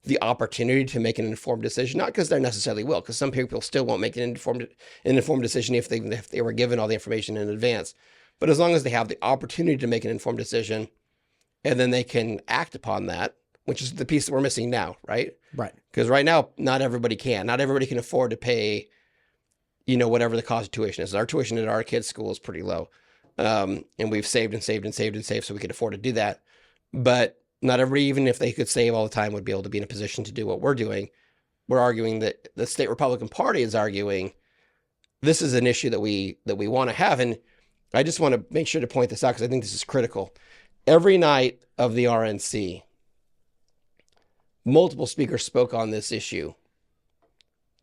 the opportunity to make an informed decision, not because they necessarily will, because some people still won't make an informed decision if they were given all the information in advance. But as long as they have the opportunity to make an informed decision, and then they can act upon that, which is the piece that we're missing now, right? Right. Because right now, not everybody can. Not everybody can afford to pay, whatever the cost of tuition is. Our tuition at our kids' school is pretty low. And we've saved and saved and saved and saved so we could afford to do that. But not everybody, even if they could save all the time, would be able to be in a position to do what we're doing. We're arguing that the state Republican Party is arguing this is an issue that we want to have. And I just want to make sure to point this out because I think this is critical. Every night of the RNC, multiple speakers spoke on this issue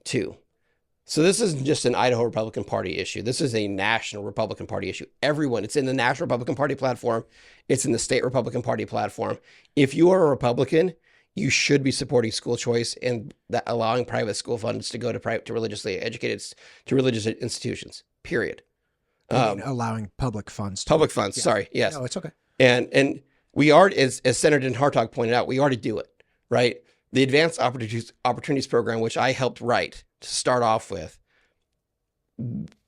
too. So this isn't just an Idaho Republican Party issue. This is a national Republican Party issue. Everyone, it's in the National Republican Party platform. It's in the state Republican Party platform. If you are a Republican, you should be supporting school choice and allowing private school funds to go to religiously educated, to religious institutions, period. Allowing public funds. Public funds, yeah. Sorry, yes. No, it's okay. And we are, as Senator Dan Hartog pointed out, we already do it, right? The Advanced Opportunities Program, which I helped write to start off with,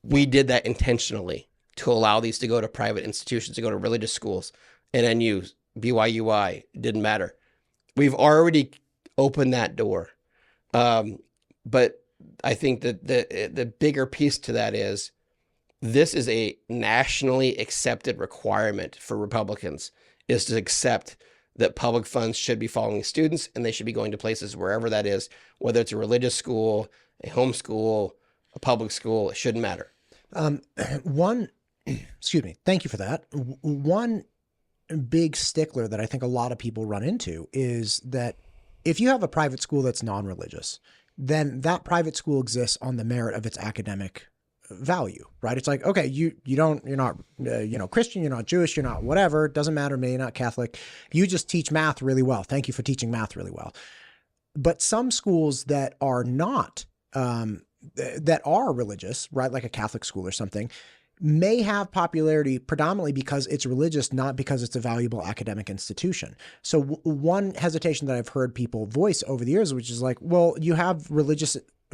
we did that intentionally to allow these to go to private institutions, to go to religious schools, NNU, BYUI, didn't matter. We've already opened that door. But I think that the bigger piece to that is this is a nationally accepted requirement for Republicans, is to accept that public funds should be following students and they should be going to places wherever that is, whether it's a religious school, a homeschool, a public school, it shouldn't matter. Excuse me. Thank you for that. One big stickler that I think a lot of people run into is that if you have a private school that's non-religious, then that private school exists on the merit of its academic value, right? It's like, okay, you're not, Christian, you're not Jewish, you're not whatever. It doesn't matter to me, you're not Catholic. You just teach math really well. Thank you for teaching math really well. But some schools that are not, that are religious, right, like a Catholic school or something, may have popularity predominantly because it's religious, not because it's a valuable academic institution. So one hesitation that I've heard people voice over the years, which is like, well, you have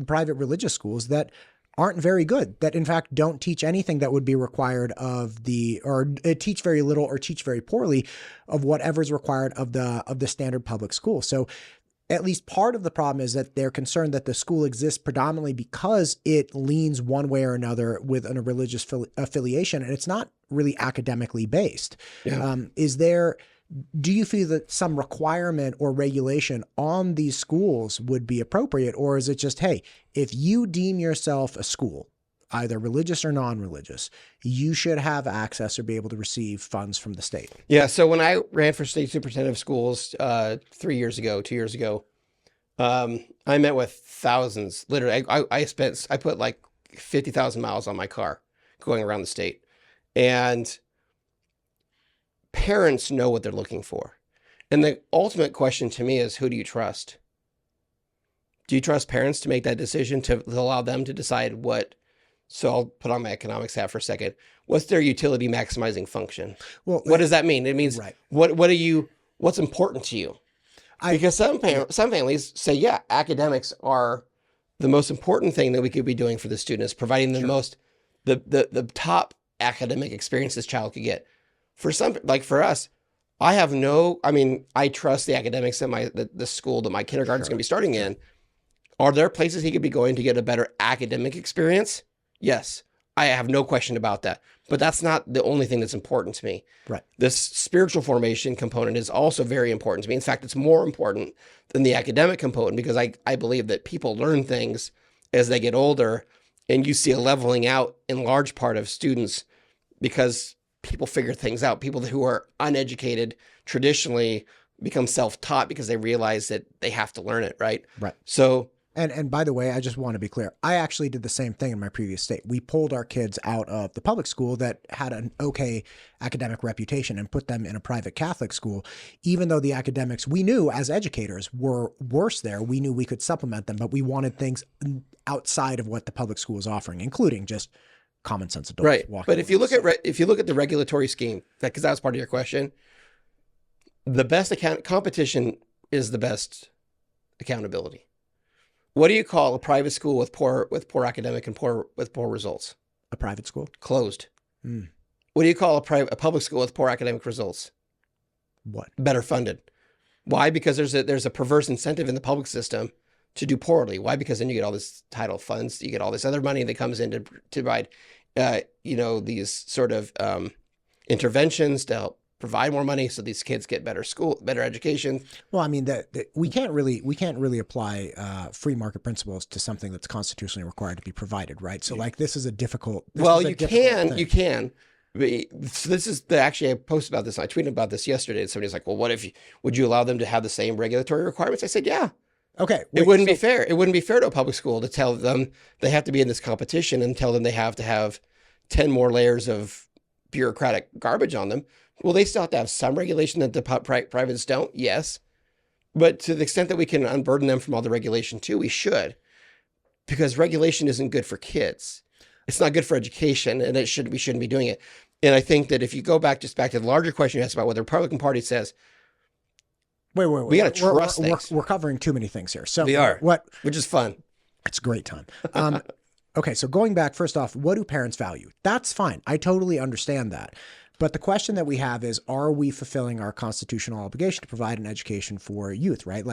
private religious schools that aren't very good, that in fact don't teach anything that would be required or teach very little or teach very poorly of whatever's required of the standard public school. So at least part of the problem is that they're concerned that the school exists predominantly because it leans one way or another with a religious affiliation, and it's not really academically based. Yeah. Do you feel that some requirement or regulation on these schools would be appropriate, or is it just, hey, if you deem yourself a school, either religious or non-religious, you should have access or be able to receive funds from the state? Yeah. So when I ran for state superintendent of schools 2 years ago, I met with thousands. Literally, I put like 50,000 miles on my car going around the state, and parents know what they're looking for. And the ultimate question to me is, who do you trust? Do you trust parents to make that decision, to allow them to decide what? So I'll put on my economics hat for a second. What's their utility maximizing function? Well, what does that mean? It means, right, what's important to you? Because some families say, yeah, academics are the most important thing that we could be doing for the students, providing the top academic experience this child could get. For some, like for us, I trust the academics at the school that my kindergarten is going to be starting in. Are there places he could be going to get a better academic experience? Yes, I have no question about that. But that's not the only thing that's important to me. Right. This spiritual formation component is also very important to me. In fact, it's more important than the academic component, because I believe that people learn things as they get older, and you see a leveling out in large part of students because people figure things out. People who are uneducated traditionally become self-taught because they realize that they have to learn it, right? Right. So... And by the way, I just want to be clear. I actually did the same thing in my previous state. We pulled our kids out of the public school that had an okay academic reputation and put them in a private Catholic school, even though the academics we knew as educators were worse there. We knew we could supplement them, but we wanted things outside of what the public school was offering, including just common sense adults. Right. But if you look at the regulatory scheme, because that was part of your question, the best competition is the best accountability. What do you call a private school with poor academic and poor results? A private school? Closed. What do you call a public school with poor academic results? What? Better funded. Why? Because there's a perverse incentive in the public system to do poorly. Why? Because then you get all this title funds, you get all this other money that comes in to provide, these sort of interventions to help provide more money so these kids get better education. Well, I mean, we can't really apply free market principles to something that's constitutionally required to be provided, right? So, like, this is a difficult. You can. So this is actually, I posted about this. I tweeted about this yesterday, and somebody's like, "Well, would you allow them to have the same regulatory requirements?" I said, "Yeah." Okay. It wouldn't be fair. It wouldn't be fair to a public school to tell them they have to be in this competition and tell them they have to have 10 more layers of bureaucratic garbage on them. Well, they still have to have some regulation that the privates don't, yes. But to the extent that we can unburden them from all the regulation too, we should. Because regulation isn't good for kids. It's not good for education, and we shouldn't be doing it. And I think that if you go back to the larger question you asked about what the Republican Party says, wait. We got to trust things. We're covering too many things here. So we are, which is fun. It's a great time. Okay, so going back, first off, what do parents value? That's fine. I totally understand that. But the question that we have is, are we fulfilling our constitutional obligation to provide an education for youth, right?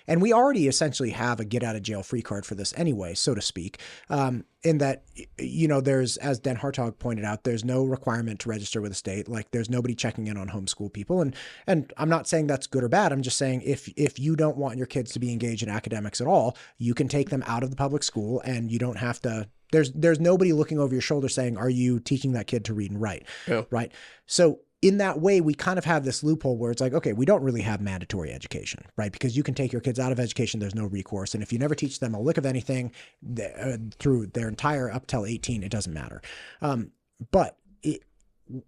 And we already essentially have a get out of jail free card for this anyway, so to speak, in that, there's, as Dan Hartog pointed out, there's no requirement to register with the state. Like, there's nobody checking in on homeschool people. And I'm not saying that's good or bad. I'm just saying if you don't want your kids to be engaged in academics at all, you can take them out of the public school, and you don't have to. There's nobody looking over your shoulder saying, are you teaching that kid to read and write? Yeah. Right. So in that way, we kind of have this loophole where it's like, okay, we don't really have mandatory education, right? Because you can take your kids out of education. There's no recourse. And if you never teach them a lick of anything through their entire up till 18, it doesn't matter. But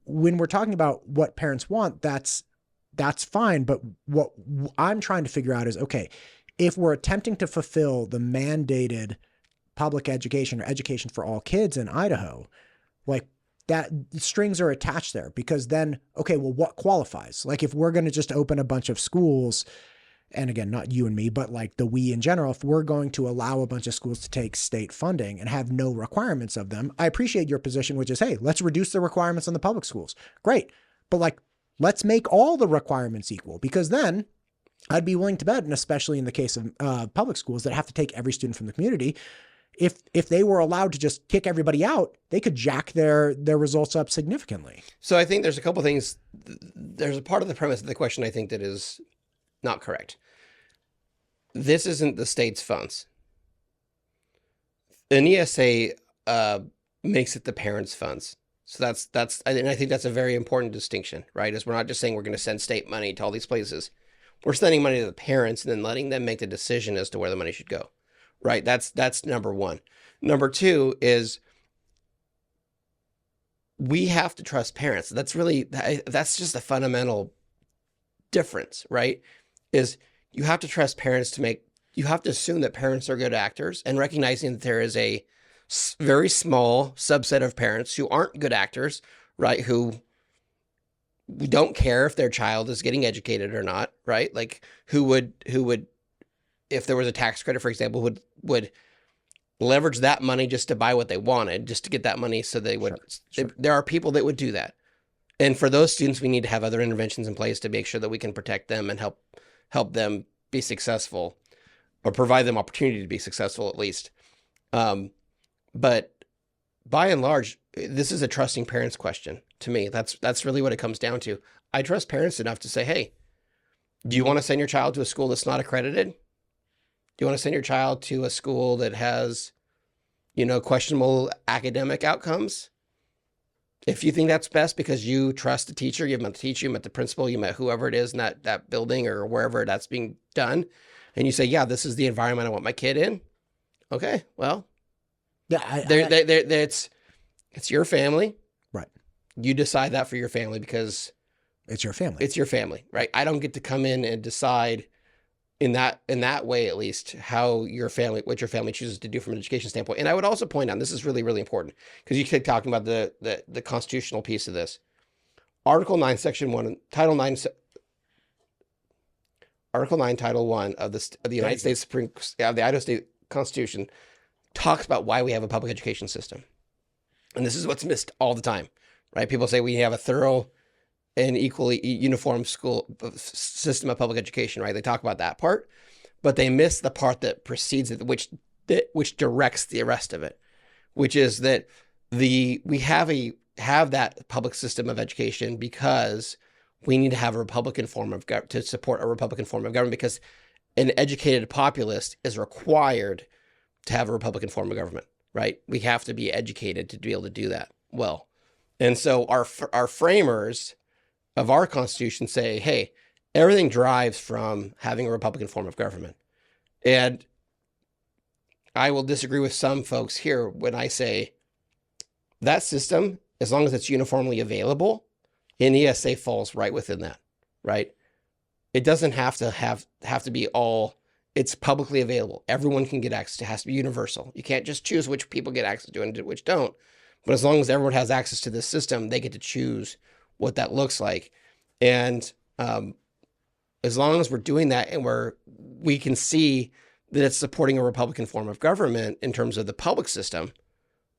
when we're talking about what parents want, that's fine. But what I'm trying to figure out is, okay, if we're attempting to fulfill the mandated public education or education for all kids in Idaho, like that strings are attached there, because then, okay, well, what qualifies? Like if we're going to just open a bunch of schools, and again, not you and me, but like the we in general, if we're going to allow a bunch of schools to take state funding and have no requirements of them, I appreciate your position, which is, hey, let's reduce the requirements on the public schools. Great. But like, let's make all the requirements equal, because then I'd be willing to bet, and especially in the case of public schools that have to take every student from the community, if they were allowed to just kick everybody out, they could jack their results up significantly. So I think there's a couple things. There's a part of the premise of the question I think that is not correct. This isn't the state's funds. An ESA makes it the parents' funds. So and I think that's a very important distinction, right? Is we're not just saying we're going to send state money to all these places. We're sending money to the parents and then letting them make the decision as to where the money should go, right? That's number one. Number two is we have to trust parents. That's just a fundamental difference, right? Is you have to trust parents you have to assume that parents are good actors, and recognizing that there is a very small subset of parents who aren't good actors, right? Who don't care if their child is getting educated or not, right? Like who would, if there was a tax credit, for example, would leverage that money just to buy what they wanted, just to get that money. So they would, Sure. There are people that would do that. And for those students, we need to have other interventions in place to make sure that we can protect them and help them be successful, or provide them opportunity to be successful at least. But by and large, this is a trusting parents question to me. That's really what it comes down to. I trust parents enough to say, hey, do you want to send your child to a school that's not accredited? Do you want to send your child to a school that has, questionable academic outcomes? If you think that's best because you trust the teacher, you've met the teacher, you met the principal, you met whoever it is in that building or wherever that's being done, and you say, yeah, this is the environment I want my kid in. Okay, well, yeah, it's your family. Right. You decide that for your family because it's your family. It's your family, right? I don't get to come in and decide in that way, at least, what your family chooses to do from an education standpoint. And I would also point out, and this is really, really important, because you keep talking about the constitutional piece of this. Article 9, Section 1, Title 9, Article 9, Title 1 of the United States of the Idaho State Constitution talks about why we have a public education system. And this is what's missed all the time, right? People say we have a thorough and equally uniform school system of public education, right? They talk about that part, but they miss the part that precedes it, which directs the rest of it, which is that we have that public system of education because we need to have a Republican form of government to support a Republican form of government, because an educated populace is required to have a Republican form of government, right? We have to be educated to be able to do that well. And so our framers of our Constitution say, hey, everything drives from having a Republican form of government. And I will disagree with some folks here when I say that system, as long as it's uniformly available, an ESA falls right within that, right? It doesn't have to be all, it's publicly available. Everyone can get access. It has to be universal. You can't just choose which people get access to and which don't. But as long as everyone has access to this system, they get to choose what that looks like. And as long as we're doing that and we can see that it's supporting a Republican form of government in terms of the public system,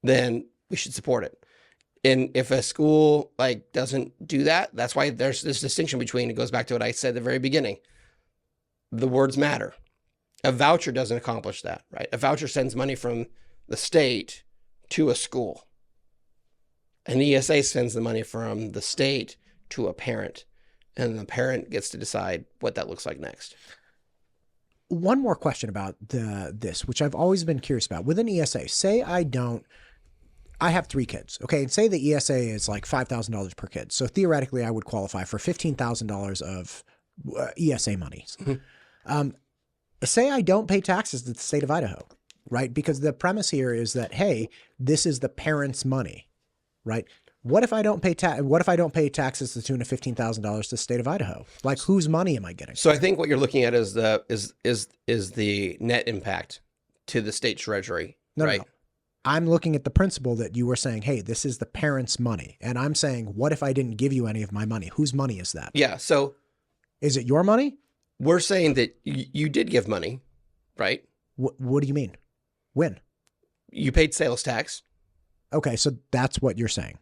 then we should support it. And if a school doesn't do that, that's why there's this distinction between, it goes back to what I said at the very beginning. The words matter. A voucher doesn't accomplish that, right? A voucher sends money from the state to a school. An ESA sends the money from the state to a parent, and the parent gets to decide what that looks like next. One more question about this, which I've always been curious about. With an ESA, say I have 3 kids, okay? And say the ESA is like $5,000 per kid. So theoretically, I would qualify for $15,000 of ESA money. Mm-hmm. Say I don't pay taxes to the state of Idaho, right? Because the premise here is that, hey, this is the parents' money, right? What if I don't pay taxes to the tune of $15,000 to the state of Idaho? Like, whose money am I getting? So I think what you're looking at is the net impact to the state treasury No, right? no. I'm looking at the principle that you were saying, hey, this is the parents' money. And I'm saying, what if I didn't give you any of my money? Whose money is that? Yeah. So Is it your money? we're saying that you did give money, right? What do you mean? When? You paid sales tax. Okay, so that's what you're saying.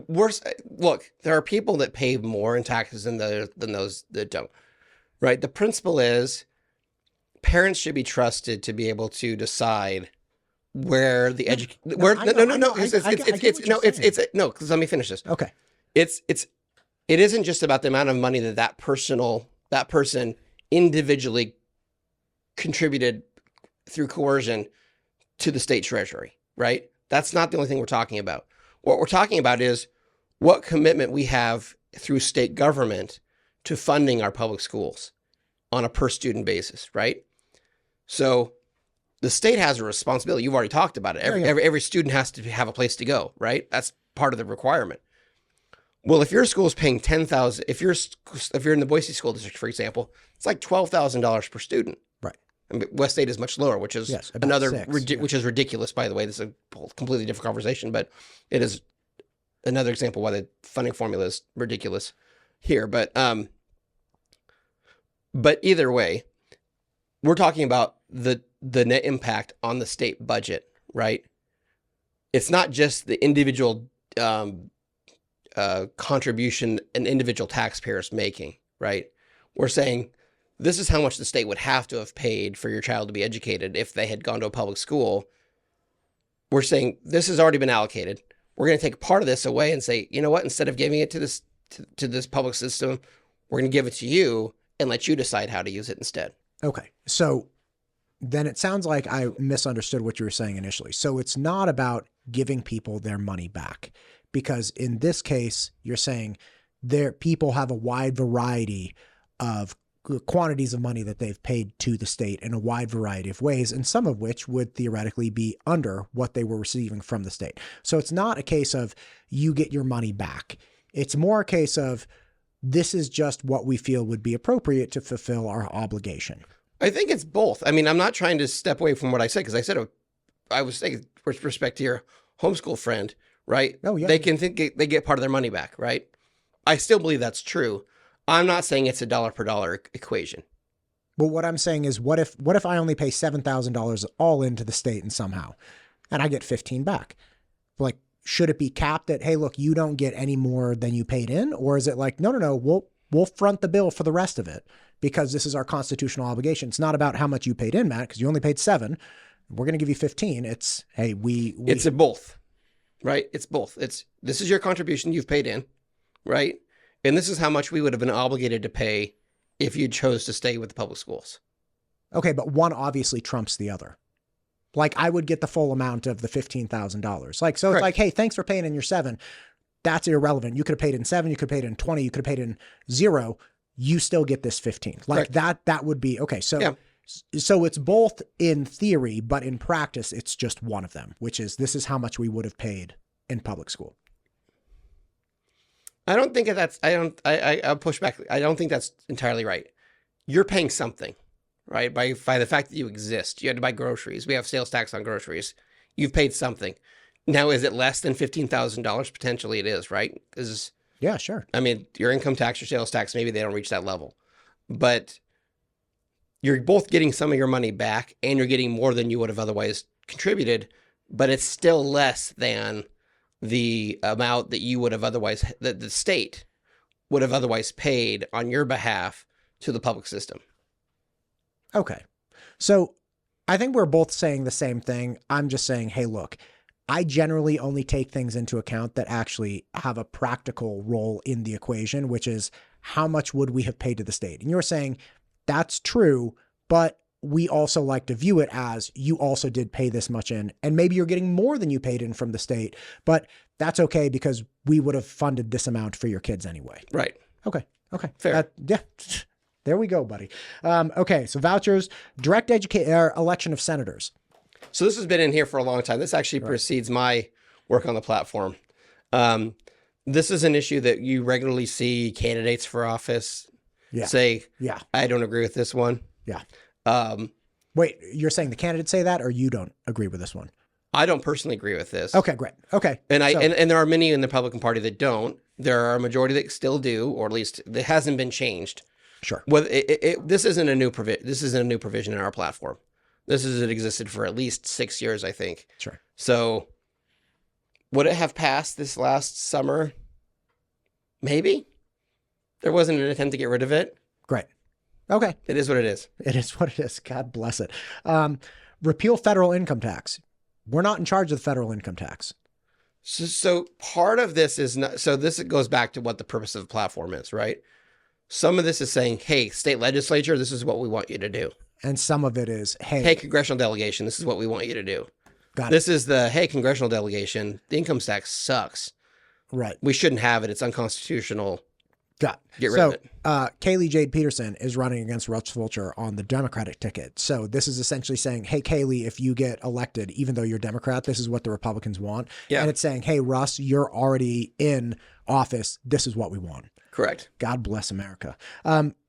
Look, there are people that pay more in taxes than those that don't, right? The principle is parents should be trusted to be able to decide where the education. Where no. It's no. Because let me finish this. Okay. It isn't just about the amount of money that person individually contributed through coercion to the state treasury, right? That's not the only thing we're talking about. What we're talking about is what commitment we have through state government to funding our public schools on a per student basis, right? So the state has a responsibility. You've already talked about it. Every student has to have a place to go, right? That's part of the requirement. Well, if your school is paying $10,000, if you're in the Boise school district, for example, it's like $12,000 per student. Right. I mean, West State is much lower, which is which is ridiculous, by the way. This is a completely different conversation, but it is another example why the funding formula is ridiculous here. But either way, we're talking about the net impact on the state budget, right? It's not just the individual contribution an individual taxpayer is making, right? We're saying this is how much the state would have to have paid for your child to be educated if they had gone to a public school. We're saying this has already been allocated. We're going to take part of this away and say, you know what? Instead of giving it to this public system, we're going to give it to you and let you decide how to use it instead. Okay. So then it sounds like I misunderstood what you were saying initially. So it's not about giving people their money back, because in this case, you're saying people have a wide variety of quantities of money that they've paid to the state in a wide variety of ways, and some of which would theoretically be under what they were receiving from the state. So it's not a case of you get your money back. It's more a case of this is just what we feel would be appropriate to fulfill our obligation. I think it's both. I mean, I'm not trying to step away from what I said, because I said I was saying with respect to your homeschool friend, right? Oh, yeah. They can think they get part of their money back, right? I still believe that's true. I'm not saying it's a dollar per dollar equation. But what I'm saying is, what if I only pay $7,000 all into the state and somehow, and I get 15 back? Like, should it be capped at, hey, look, you don't get any more than you paid in? Or is it like, no, we'll front the bill for the rest of it because this is our constitutional obligation. It's not about how much you paid in, Matt, because you only paid 7. We're going to give you 15. It's, hey, It's a both, right? It's both. This is your contribution you've paid in, right? And this is how much we would have been obligated to pay if you chose to stay with the public schools. Okay, but one obviously trumps the other. Like, I would get the full amount of the $15,000. Like, so Correct. It's like, hey, thanks for paying in your 7. That's irrelevant. You could have paid in 7, you could have paid in 20, you could have paid in 0. You still get this 15. Like that would be okay. So, yeah. So it's both in theory, but in practice, it's just one of them, which is this is how much we would have paid in public school. I don't think I'll push back. I don't think that's entirely right. You're paying something, right? By the fact that you exist. You had to buy groceries. We have sales tax on groceries. You've paid something. Now, is it less than $15,000? Potentially it is, right? Yeah, sure. I mean, your income tax or sales tax, maybe they don't reach that level. But you're both getting some of your money back and you're getting more than you would have otherwise contributed, but it's still less than the amount that you would have otherwise, that the state would have otherwise paid on your behalf to the public system. Okay. So I think we're both saying the same thing. I'm just saying, hey, look, I generally only take things into account that actually have a practical role in the equation, which is how much would we have paid to the state? And you're saying that's true, but we also like to view it as you also did pay this much in, and maybe you're getting more than you paid in from the state, but that's okay because we would have funded this amount for your kids anyway. Right. Okay. Fair. Yeah. There we go, buddy. Okay. So vouchers, direct election of senators. So this has been in here for a long time. This actually precedes my work on the platform. This is an issue that you regularly see candidates for office say, I don't agree with this one. Yeah. Wait, you're saying the candidates say that, or you don't agree with this one? I don't personally agree with this. Okay, great. Okay. And and there are many in the Republican Party that don't. There are a majority that still do, or at least it hasn't been changed. Sure. Well, this isn't a new provision in our platform. This has existed for at least 6 years, I think. Sure. So would it have passed this last summer? Maybe. There wasn't an attempt to get rid of it. Great. Okay. It is what it is. It is what it is. God bless it. Repeal federal income tax. We're not in charge of the federal income tax. So part of this is not, so this goes back to what the purpose of the platform is, right? Some of this is saying, hey, state legislature, this is what we want you to do. And some of it is, hey, congressional delegation, this is what we want you to do. This is the, hey, congressional delegation, the income tax sucks. Right. We shouldn't have it. It's unconstitutional. Get rid of it. Kaylee Jade Peterson is running against Russ Fulcher on the Democratic ticket. So this is essentially saying, hey, Kaylee, if you get elected, even though you're Democrat, this is what the Republicans want. Yeah. And it's saying, hey, Russ, you're already in office. This is what we want. Correct. God bless America.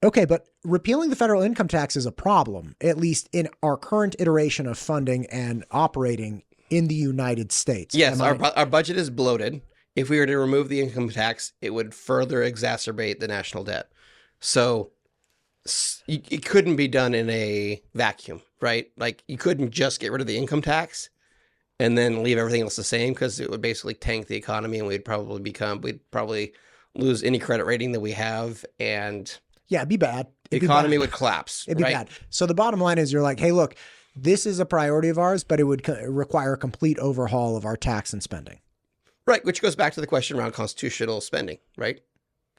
Okay, but repealing the federal income tax is a problem, at least in our current iteration of funding and operating in the United States. Yes, our budget is bloated. If we were to remove the income tax, it would further exacerbate the national debt. So it couldn't be done in a vacuum, right? Like you couldn't just get rid of the income tax and then leave everything else the same, because it would basically tank the economy, and we'd probably lose any credit rating that we have. And yeah, it'd be bad. The economy would collapse. It'd be bad. So the bottom line is you're like, hey, look, this is a priority of ours, but it would require a complete overhaul of our tax and spending. Right, which goes back to the question around constitutional spending, right?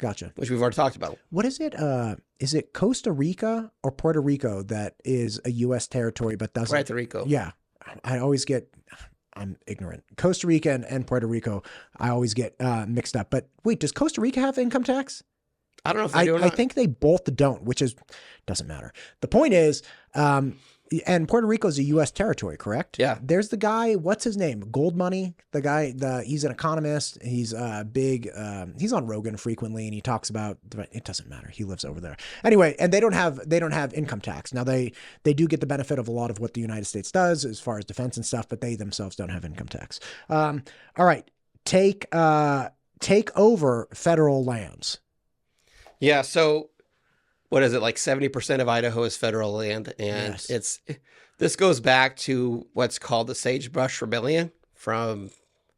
Gotcha. Which we've already talked about. What is it? Is it Costa Rica or Puerto Rico that is a U.S. territory but doesn't? Puerto Rico. Yeah. I'm ignorant. Costa Rica and Puerto Rico, I always get mixed up. But wait, does Costa Rica have income tax? I don't know if they do or not. I think they both don't, which doesn't matter. The point is, and Puerto Rico is a U.S. territory, correct? Yeah. There's the guy, what's his name? Gold Money. The guy, he's an economist. He's big. He's on Rogan frequently, and he talks about. It doesn't matter. He lives over there anyway. And they don't have income tax. Now they do get the benefit of a lot of what the United States does as far as defense and stuff, but they themselves don't have income tax. All right, take over federal lands. Yeah. So. What is it, like 70% of Idaho is federal land, and yes. This goes back to what's called the Sagebrush Rebellion from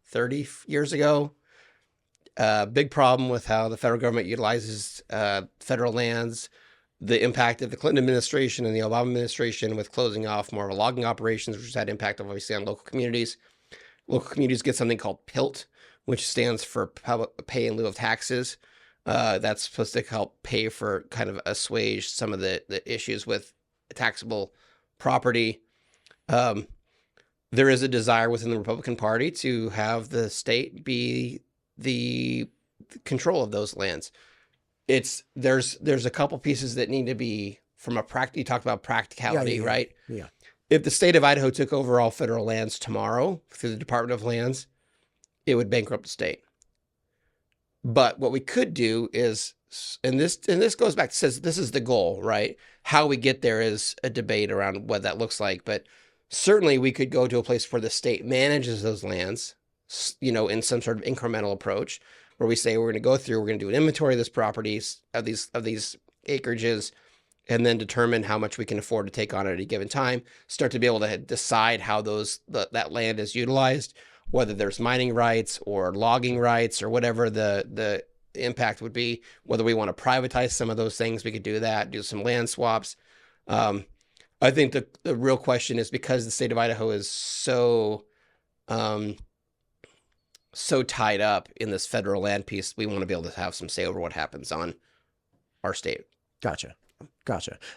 30 years ago. Big problem with how the federal government utilizes federal lands, the impact of the Clinton administration and the Obama administration with closing off more logging operations, which has had impact obviously on local communities. Local communities get something called PILT, which stands for pay in lieu of taxes. That's supposed to help pay for kind of assuage some of the issues with taxable property. There is a desire within the Republican Party to have the state be the control of those lands. There's a couple pieces that need to be from you talked about practicality, right? Yeah. If the state of Idaho took over all federal lands tomorrow through the Department of Lands, it would bankrupt the state. But what we could do is, and this goes back to says this is the goal, right? How we get there is a debate around what that looks like. But certainly we could go to a place where the state manages those lands, in some sort of incremental approach, where we say we're going to do an inventory of these properties, of these acreages, and then determine how much we can afford to take on at any given time. Start to be able to decide how that land is utilized, whether there's mining rights or logging rights or whatever the impact would be, whether we want to privatize some of those things, we could do that, do some land swaps. I think the real question is, because the state of Idaho is so tied up in this federal land piece, we want to be able to have some say over what happens on our state. Gotcha.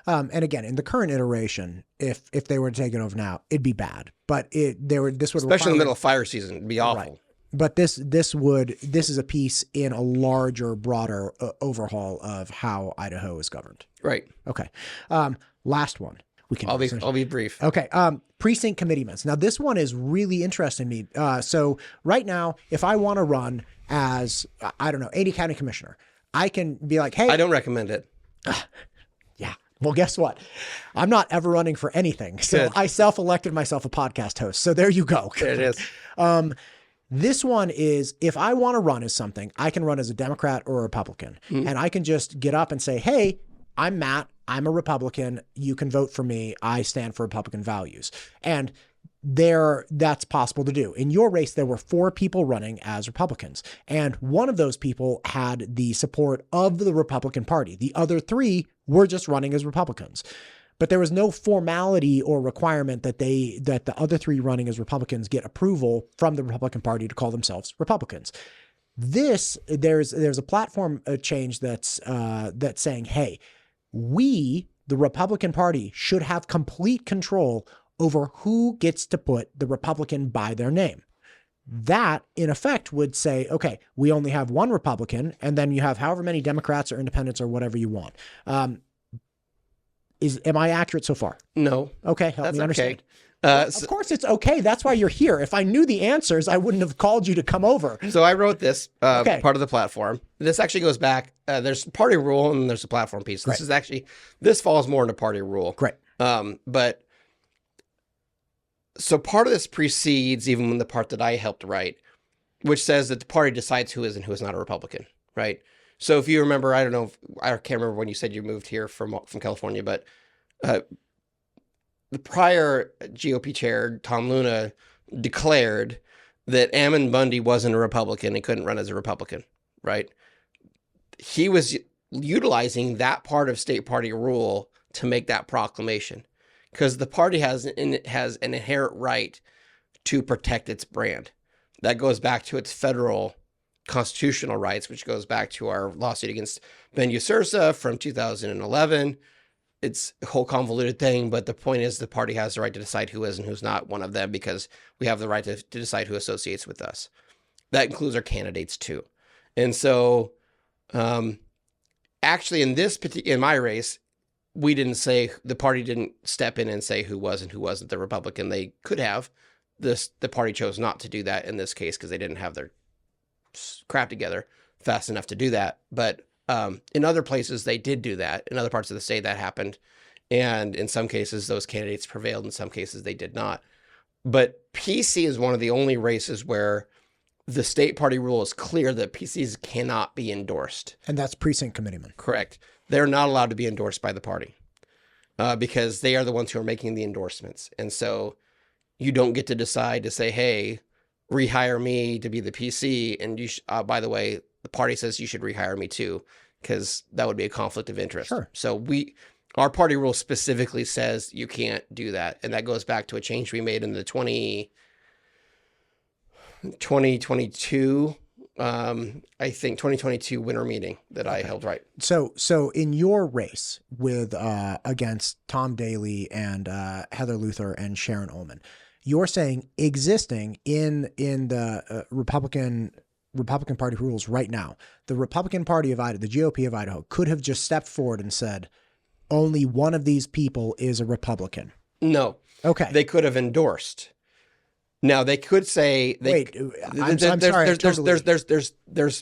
And again, in the current iteration, if they were to take it over now, it'd be bad. But this would, especially in the middle of fire season, it'd be awful. Right. But this is a piece in a larger, broader overhaul of how Idaho is governed. Right. Okay. Last one. I'll be brief. Okay. Precinct committeements. Now this one is really interesting to me. So right now, if I want to run as, I don't know, 80 county commissioner, I can be like, hey, I don't recommend it. Yeah, Well, guess what? I'm not ever running for anything. So Good. I self-elected myself a podcast host. So there you go. There it is. This one is, if I want to run as something, I can run as a Democrat or a Republican. And I can just get up and say, hey, I'm Matt. I'm a Republican. You can vote for me. I stand for Republican values. And that's possible to do. In your race, there were 4 people running as Republicans, and one of those people had the support of the Republican Party. The other 3 were just running as Republicans. But there was no formality or requirement that the other 3 running as Republicans get approval from the Republican Party to call themselves Republicans. There's a platform change that's saying, hey, we, the Republican Party, should have complete control over who gets to put the Republican by their name. That, in effect, would say, okay, we only have 1 Republican, and then you have however many Democrats or independents or whatever you want. Am I accurate so far? No. Okay, help me understand. Okay. Of course it's okay. That's why you're here. If I knew the answers, I wouldn't have called you to come over. So I wrote this part Okay. of the platform. This actually goes back. There's party rule and there's a platform piece. This falls more into party rule. Great. So part of this precedes even the part that I helped write, which says that the party decides who is and who is not a Republican, right? So if you remember, I can't remember when you said you moved here from California, but the prior GOP chair, Tom Luna, declared that Ammon Bundy wasn't a Republican and couldn't run as a Republican, right? He was utilizing that part of state party rule to make that proclamation, because the party has an inherent right to protect its brand. That goes back to its federal constitutional rights, which goes back to our lawsuit against Ben Usursa from 2011. It's a whole convoluted thing, but the point is the party has the right to decide who is and who's not one of them, because we have the right to decide who associates with us. That includes our candidates too. And so actually in my race, the party didn't step in and say who was and who wasn't the Republican. They could have. The party chose not to do that in this case because they didn't have their crap together fast enough to do that. But in other places, they did do that. In other parts of the state, that happened. And in some cases, those candidates prevailed. In some cases, they did not. But PC is one of the only races where the state party rule is clear that PCs cannot be endorsed. And that's precinct committeemen. Correct. They're not allowed to be endorsed by the party because they are the ones who are making the endorsements. And so you don't get to decide to say, hey, rehire me to be the PC. And by the way, the party says you should rehire me too, because that would be a conflict of interest. Sure. So our party rule specifically says you can't do that. And that goes back to a change we made in the 2022, I think 2022 winter meeting that I held, right? So in your race with against Tom Daly and Heather Luther and Sharon Ullman, you're saying existing in the Republican Party rules right now, the Republican Party of Idaho, the GOP of Idaho, could have just stepped forward and said, only one of these people is a Republican. No. Okay. They could have endorsed. Now they could say wait. I'm sorry.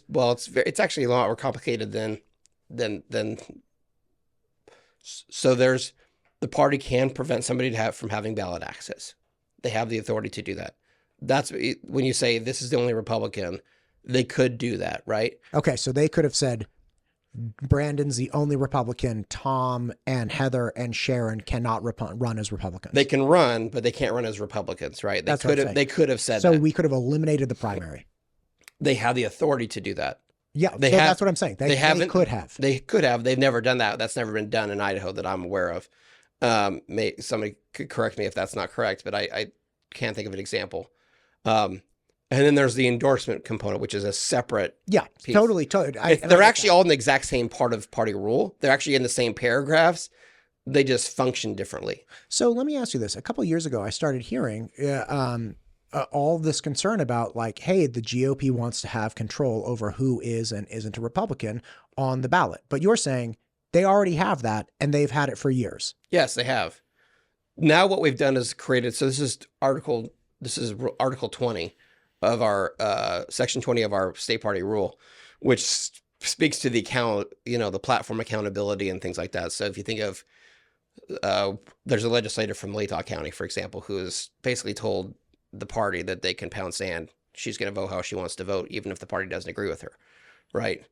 Well, it's actually a lot more complicated than. So there's the party can prevent somebody from having ballot access. They have the authority to do that. That's when you say this is the only Republican, they could do that, right? Okay, so they could have said Brandon's the only Republican. Tom and Heather and Sharon cannot run as Republicans. They can run, but they can't run as Republicans, right? They could have said so that. We could have eliminated the primary. They have the authority to do that. Yeah, that's what I'm saying. They could have. They could have. They've never done that. That's never been done in Idaho that I'm aware of. Somebody could correct me if that's not correct, but I can't think of an example. And then there's the endorsement component, which is a separate piece. Totally. They're actually all in the exact same part of party rule. They're actually in the same paragraphs. They just function differently. So let me ask you this. A couple of years ago, I started hearing all this concern about like, hey, the GOP wants to have control over who is and isn't a Republican on the ballot. But you're saying they already have that and they've had it for years. Yes, they have. Now what we've done is created, so this is Article 20 of our Section 20 of our state party rule, which speaks to the the platform accountability and things like that. So if you think of there's a legislator from Latah County, for example, who has basically told the party that they can pound sand. She's going to vote how she wants to vote, even if the party doesn't agree with her, right?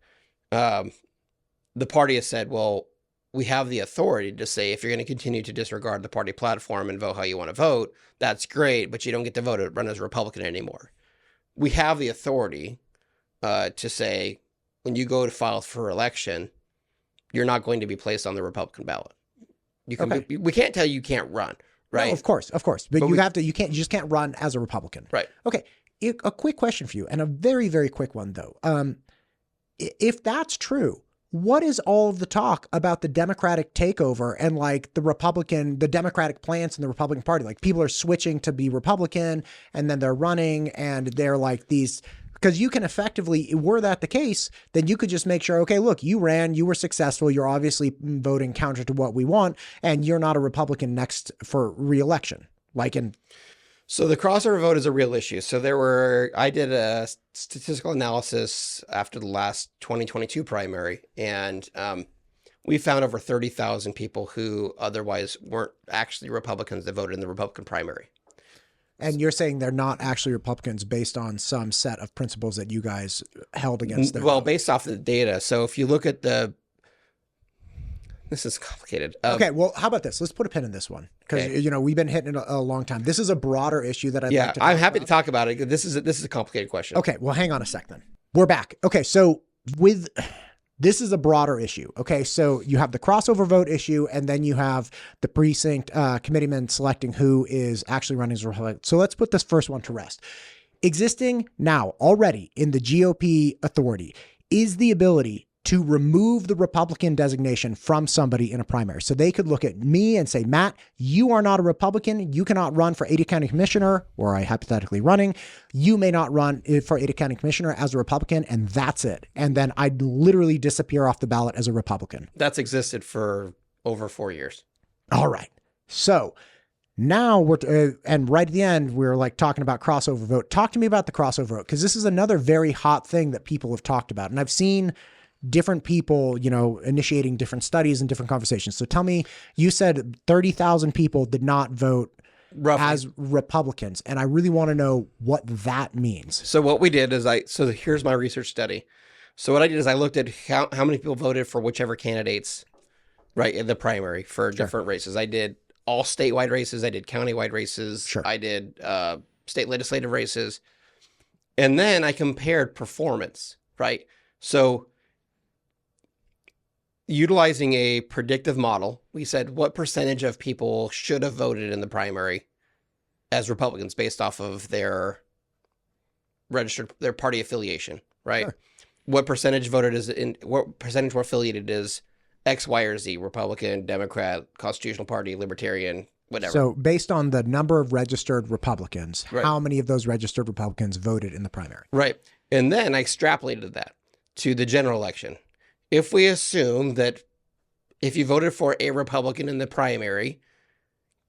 The party has said, well, we have the authority to say, if you're going to continue to disregard the party platform and vote how you want to vote, that's great, but you don't get to run as a Republican anymore. We have the authority to say, when you go to file for election, you're not going to be placed on the Republican ballot. You can. We can't tell you can't run, right? No, of course, but you have to. You just can't run as a Republican, right? Okay. A quick question for you, and a very, very quick one though. If that's true, what is all of the talk about the Democratic takeover and like the Democratic plants in the Republican Party? Like people are switching to be Republican and then they're running and they're like these, because you can effectively, were that the case, then you could just make sure, okay, look, you ran, you were successful, you're obviously voting counter to what we want, and you're not a Republican next for re-election. So the crossover vote is a real issue. So I did a statistical analysis after the last 2022 primary, and we found over 30,000 people who otherwise weren't actually Republicans that voted in the Republican primary. And you're saying they're not actually Republicans based on some set of principles that you guys held against them? Well, based off the data. So if you look at this is complicated. Okay, well, how about this? Let's put a pin in this one because we've been hitting it a long time. This is a broader issue that I'm happy to talk about it. This is a complicated question. Okay, well, hang on a sec then. We're back. Okay, so this is a broader issue. Okay, so you have the crossover vote issue, and then you have the precinct committeeman selecting who is actually running as a Republican. So let's put this first one to rest. Existing now already in the GOP authority is the ability to remove the Republican designation from somebody in a primary. So they could look at me and say, Matt, you are not a Republican. You cannot run for Ada County Commissioner, or I hypothetically running. You may not run for Ada County Commissioner as a Republican, and that's it. And then I'd literally disappear off the ballot as a Republican. That's existed for over 4 years. All right. So now and right at the end, we're like talking about crossover vote. Talk to me about the crossover vote, because this is another very hot thing that people have talked about. And I've seen different people, initiating different studies and different conversations. So tell me, you said 30,000 people did not vote as Republicans. And I really want to know what that means. So what we did is here's my research study. So what I did is I looked at how many people voted for whichever candidates, right, in the primary for different races. I did all statewide races. I did countywide races. Sure. I did state legislative races. And then I compared performance, right? So utilizing a predictive model, we said what percentage of people should have voted in the primary as Republicans based off of their party affiliation, right? Sure. What percentage were affiliated as X, Y, or Z, Republican, Democrat, Constitutional Party, Libertarian, whatever. So based on the number of registered Republicans, right, how many of those registered Republicans voted in the primary? Right. And then I extrapolated that to the general election. If we assume that if you voted for a Republican in the primary,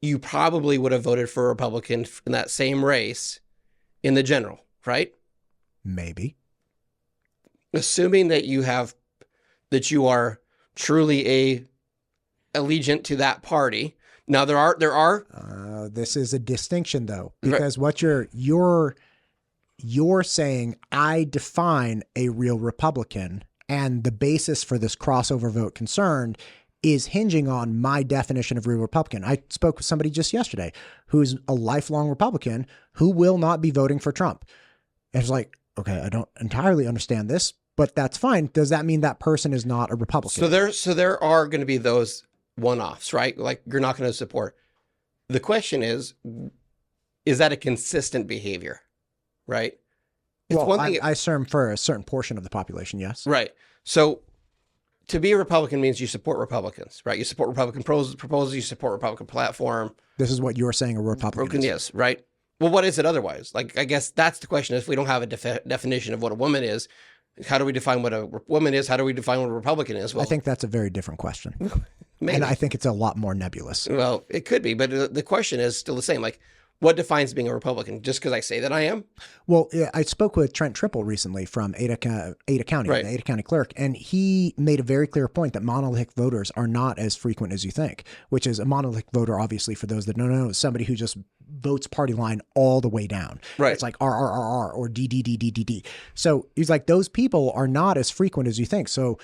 you probably would have voted for a Republican in that same race in the general, right? Maybe. Assuming that you are truly a allegiant to that party. Now there are this is a distinction though, because what you're saying, I define a real Republican, and the basis for this crossover vote concern is hinging on my definition of real Republican. I spoke with somebody just yesterday who's a lifelong Republican who will not be voting for Trump. And it's like, okay, I don't entirely understand this, but that's fine. Does that mean that person is not a Republican? So there are going to be those one-offs, right? Like you're not going to support. The question is that a consistent behavior, right? It's well, I assume for a certain portion of the population, yes. Right. So to be a Republican means you support Republicans, right? You support Republican proposals, you support Republican platform. This is what you're saying a Republican is. Yes, right. Well, what is it otherwise? Like, I guess that's the question. If we don't have a definition of what a woman is, how do we define what a woman is? How do we define what a Republican is? Well, I think that's a very different question. Maybe. And I think it's a lot more nebulous. Well, it could be, but the question is still the same. Like, what defines being a Republican? Just because I say that I am? Well, I spoke with Trent Triple recently from Ada County, Right. the Ada County clerk, and he made a very clear point that monolithic voters are not as frequent as you think, which is a monolithic voter, obviously, for those that don't know, is somebody who just votes party line all the way down. Right. It's like RRRR or DDDDDD. So he's like, those people are not as frequent as you think. So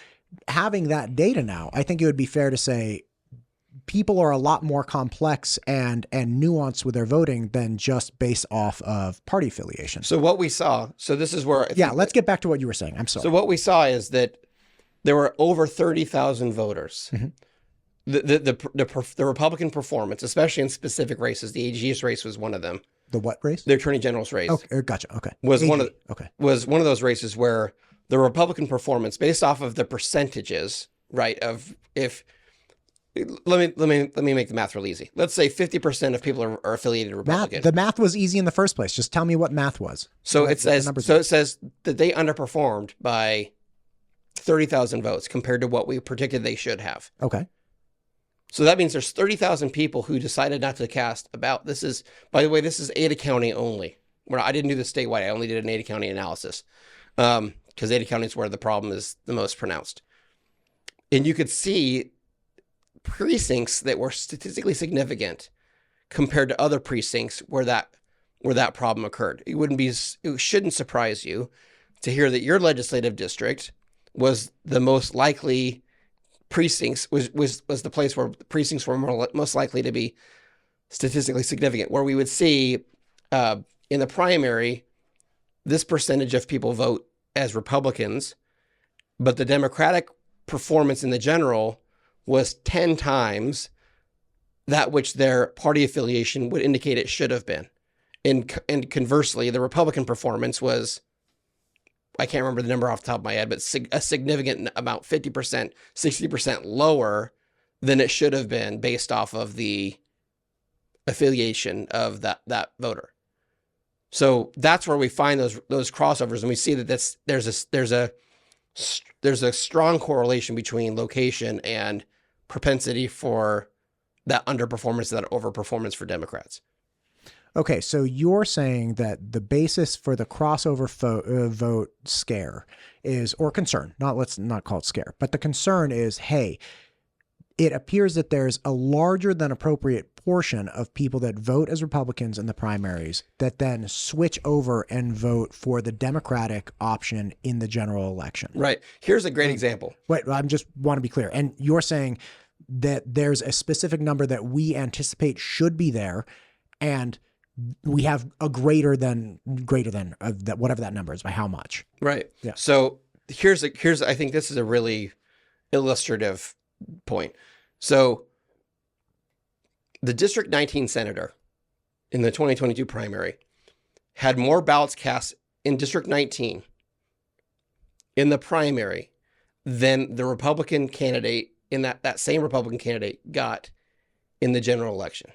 having that data now, I think it would be fair to say people are a lot more complex and nuanced with their voting than just based off of party affiliation. So what we saw, so this is where... Let's get back to what you were saying. I'm sorry. So what we saw is that there were over 30,000 voters. Mm-hmm. The Republican performance, especially in specific races, the AG's race was one of them. The what race? The Attorney General's race. Okay, gotcha. Okay. Was AG. one of okay. was one of those races where the Republican performance, based off of the percentages, right? Of if let me make the math real easy. Let's say 50% of people are affiliated Republican. The math was easy in the first place. Just tell me what math was. So it says that they underperformed by 30,000 votes compared to what we predicted they should have. Okay. So that means there's 30,000 people who decided not to cast about. This is, by the way, this is Ada County only. Where I didn't do the statewide. I only did an Ada County analysis because Ada County is where the problem is the most pronounced. And you could see precincts that were statistically significant compared to other precincts where that problem occurred. It shouldn't surprise you to hear that your legislative district was the most likely precincts was the place where precincts were most likely to be statistically significant, where we would see in the primary, this percentage of people vote as Republicans, but the Democratic performance in the general was 10 times that which their party affiliation would indicate it should have been. And conversely, the Republican performance was, I can't remember the number off the top of my head, but a significant amount, 50%, 60% lower than it should have been based off of the affiliation of that voter. So that's where we find those crossovers, and we see that there's a strong correlation between location and propensity for that underperformance, that overperformance for Democrats. Okay, so you're saying that the basis for the crossover vote scare is, or concern, let's not call it scare, but the concern is, hey, it appears that there's a larger than appropriate portion of people that vote as Republicans in the primaries that then switch over and vote for the Democratic option in the general election. Right. Here's a great example. Wait, I just want to be clear. And you're saying that there's a specific number that we anticipate should be there, and we have a greater than that, whatever that number is, by how much. Right. Yeah. So here's I think this is a really illustrative point. So the District 19 senator in the 2022 primary had more ballots cast in District 19 in the primary than the Republican candidate in that same Republican candidate got in the general election.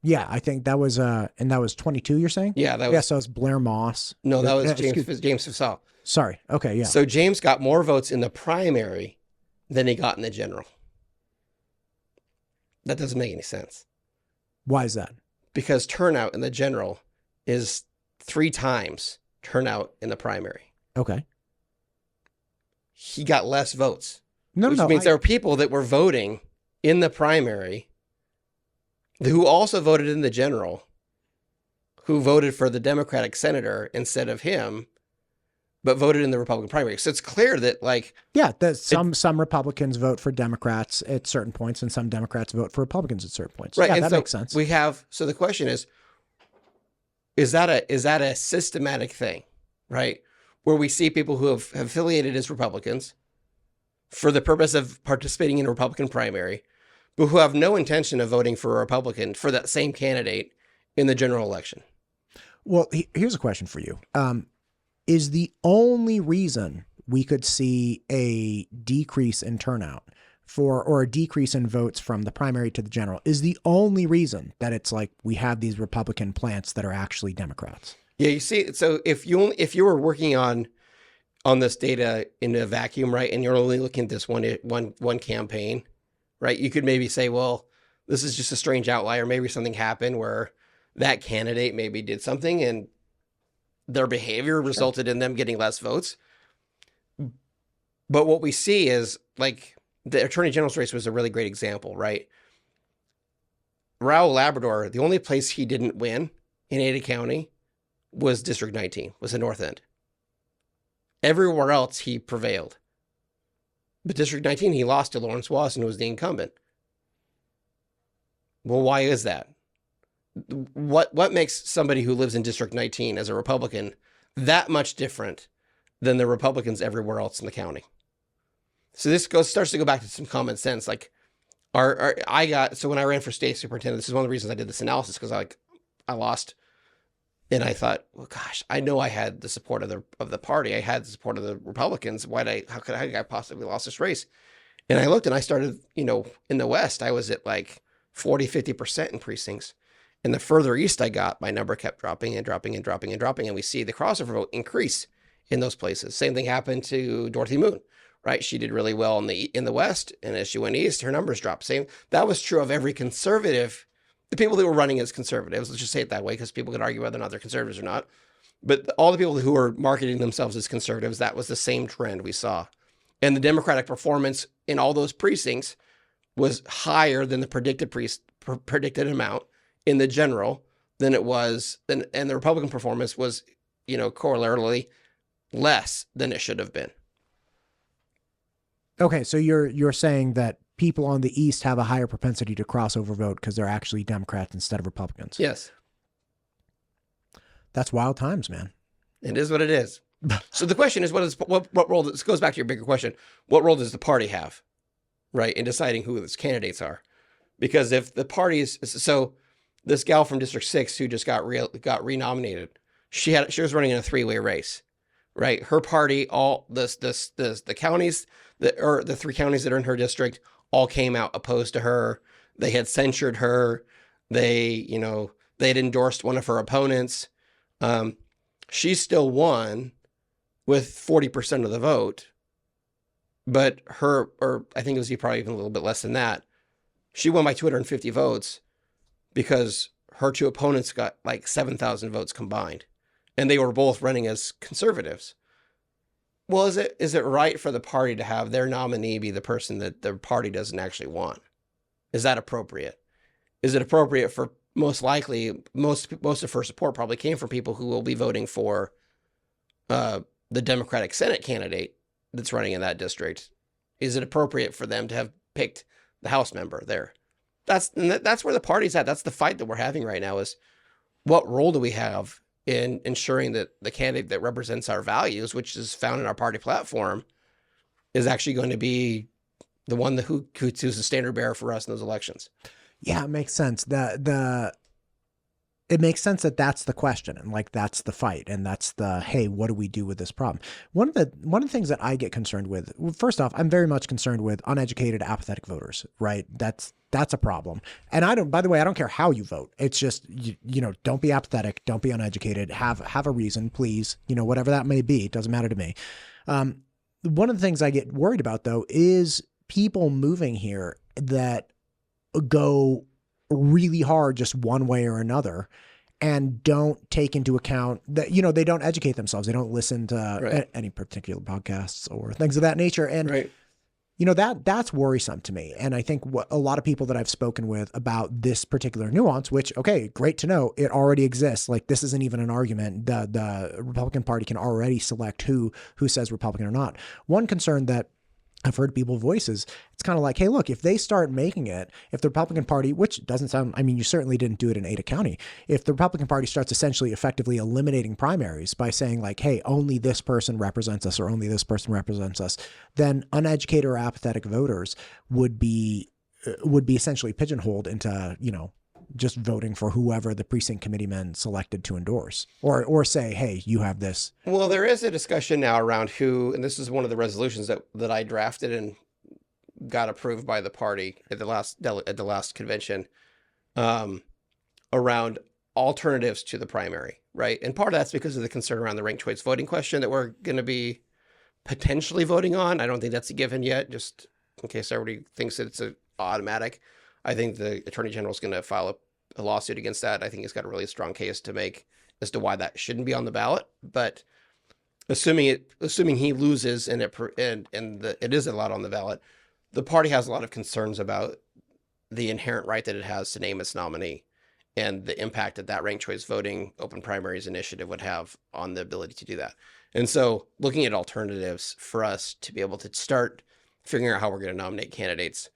Yeah, I think that was and that was 22, you're saying? Yeah, that was. Yeah, so it's Blair Moss. No, that was James Fasal. Sorry. Okay, yeah. So James got more votes in the primary than he got in the general. That doesn't make any sense. Why is that? Because turnout in the general is 3 times turnout in the primary. Okay. He got less votes. Which means there were people that were voting in the primary who also voted in the general, who voted for the Democratic senator instead of him, but voted in the Republican primary. So it's clear that some Republicans vote for Democrats at certain points, and some Democrats vote for Republicans at certain points. Right, yeah, that makes sense. So the question is that a systematic thing, right? Where we see people who have affiliated as Republicans for the purpose of participating in a Republican primary, but who have no intention of voting for a Republican for that same candidate in the general election. Well, here's a question for you. Is the only reason we could see a decrease in turnout or a decrease in votes from the primary to the general, is the only reason that it's like we have these Republican plants that are actually Democrats? Yeah, you see, so if you were working on this data in a vacuum, right, and you're only looking at this one campaign, right, you could maybe say, well, this is just a strange outlier. Maybe something happened where that candidate maybe did something and their behavior resulted in them getting less votes. But what we see is, like, the Attorney General's race was a really great example, right? Raul Labrador, the only place he didn't win in Ada County was District 19, was the North End. Everywhere else, he prevailed. But District 19, he lost to Lawrence Wasson, who was the incumbent. Well, why is that? What makes somebody who lives in District 19 as a Republican that much different than the Republicans everywhere else in the county? So this starts to go back to some common sense. Like, so when I ran for state superintendent, this is one of the reasons I did this analysis, because I lost, and I thought, well, gosh, I know I had the support of the party. I had the support of the Republicans. How could I possibly lost this race? And I looked, and I started, in the West, I was at like 40, 50% in precincts. And the further east I got, my number kept dropping and dropping and dropping and dropping. And we see the crossover vote increase in those places. Same thing happened to Dorothy Moon, right? She did really well in the West. And as she went east, her numbers dropped. That was true of every conservative, the people that were running as conservatives, let's just say it that way, because people could argue whether or not they're conservatives or not. But all the people who were marketing themselves as conservatives, that was the same trend we saw. And the Democratic performance in all those precincts was higher than the predicted amount in the general than it was, and the Republican performance was, correlatively less than it should have been. Okay, so you're saying that people on the East have a higher propensity to crossover vote because they're actually Democrats instead of Republicans. Yes. That's wild times, man. It is what it is. So the question is, what role, this goes back to your bigger question, what role does the party have, right, in deciding who its candidates are? Because if the parties, so this gal from District 6 who just got renominated, she was running in a three-way race, right? Her party, all the counties, the three counties that are in her district, all came out opposed to her. They had censured her. They had endorsed one of her opponents. She still won with 40% of the vote, but I think it was probably even a little bit less than that. She won by 250 votes because her two opponents got like 7,000 votes combined, and they were both running as conservatives. Well, is it right for the party to have their nominee be the person that the party doesn't actually want? Is that appropriate? Is it appropriate for most likely most of her support probably came from people who will be voting for the Democratic Senate candidate that's running in that district? Is it appropriate for them to have picked the House member there? That's where the party's at. That's the fight that we're having right now, is what role do we have in ensuring that the candidate that represents our values, which is found in our party platform, is actually going to be the one who's the standard bearer for us in those elections. Yeah, it makes sense. It makes sense that that's the question, and like that's the fight, and that's the, hey, what do we do with this problem? One of the things that I get concerned with, first off, I'm very much concerned with uneducated, apathetic voters, right? That's a problem. And by the way, I don't care how you vote. It's just, don't be apathetic, don't be uneducated, have a reason, please, whatever that may be. It doesn't matter to me. One of the things I get worried about, though, is people moving here that go really hard just one way or another and don't take into account that, they don't educate themselves. They don't listen to any particular podcasts or things of that nature. And, that's worrisome to me. And I think what a lot of people that I've spoken with about this particular nuance, which, okay, great to know, it already exists. Like, this isn't even an argument. The Republican Party can already select who says Republican or not. One concern that I've heard people voices, it's kind of like, hey, look, if they start making it, if the Republican Party, which doesn't sound, I mean, you certainly didn't do it in Ada County. If the Republican Party starts essentially effectively eliminating primaries by saying like, hey, only this person represents us or only this person represents us, then uneducated or apathetic voters would be essentially pigeonholed into, just voting for whoever the precinct committee men selected to endorse or say, hey, you have this. Well, there is a discussion now around who, and this is one of the resolutions that I drafted and got approved by the party at the last convention, around alternatives to the primary, right? And part of that's because of the concern around the ranked choice voting question that we're going to be potentially voting on. I don't think that's a given yet, just in case everybody thinks that it's automatic. I think the Attorney General is going to file a lawsuit against that. I think he's got a really strong case to make as to why that shouldn't be on the ballot. But assuming he loses and it is allowed on the ballot, the party has a lot of concerns about the inherent right that it has to name its nominee and the impact that ranked choice voting open primaries initiative would have on the ability to do that. And so looking at alternatives for us to be able to start figuring out how we're going to nominate candidates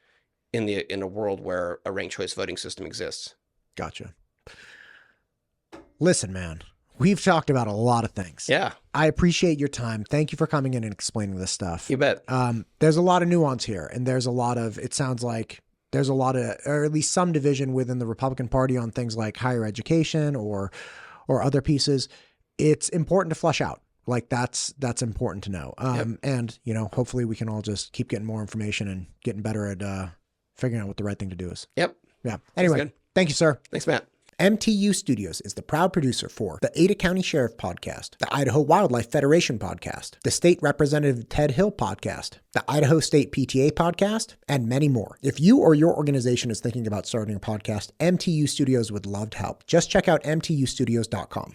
in a world where a ranked choice voting system exists. Gotcha. Listen, man, we've talked about a lot of things. Yeah. I appreciate your time. Thank you for coming in and explaining this stuff. You bet. There's a lot of nuance here, and there's a lot of, it sounds like there's a lot of, or at least some division within the Republican Party on things like higher education or other pieces. It's important to flesh out. Like that's important to know. And hopefully we can all just keep getting more information and getting better at figuring out what the right thing to do is. Yep. Yeah. Anyway, thank you, sir. Thanks, Matt. MTU Studios is the proud producer for the Ada County Sheriff Podcast, the Idaho Wildlife Federation Podcast, the State Representative Ted Hill Podcast, the Idaho State PTA Podcast, and many more. If you or your organization is thinking about starting a podcast, MTU Studios would love to help. Just check out mtustudios.com.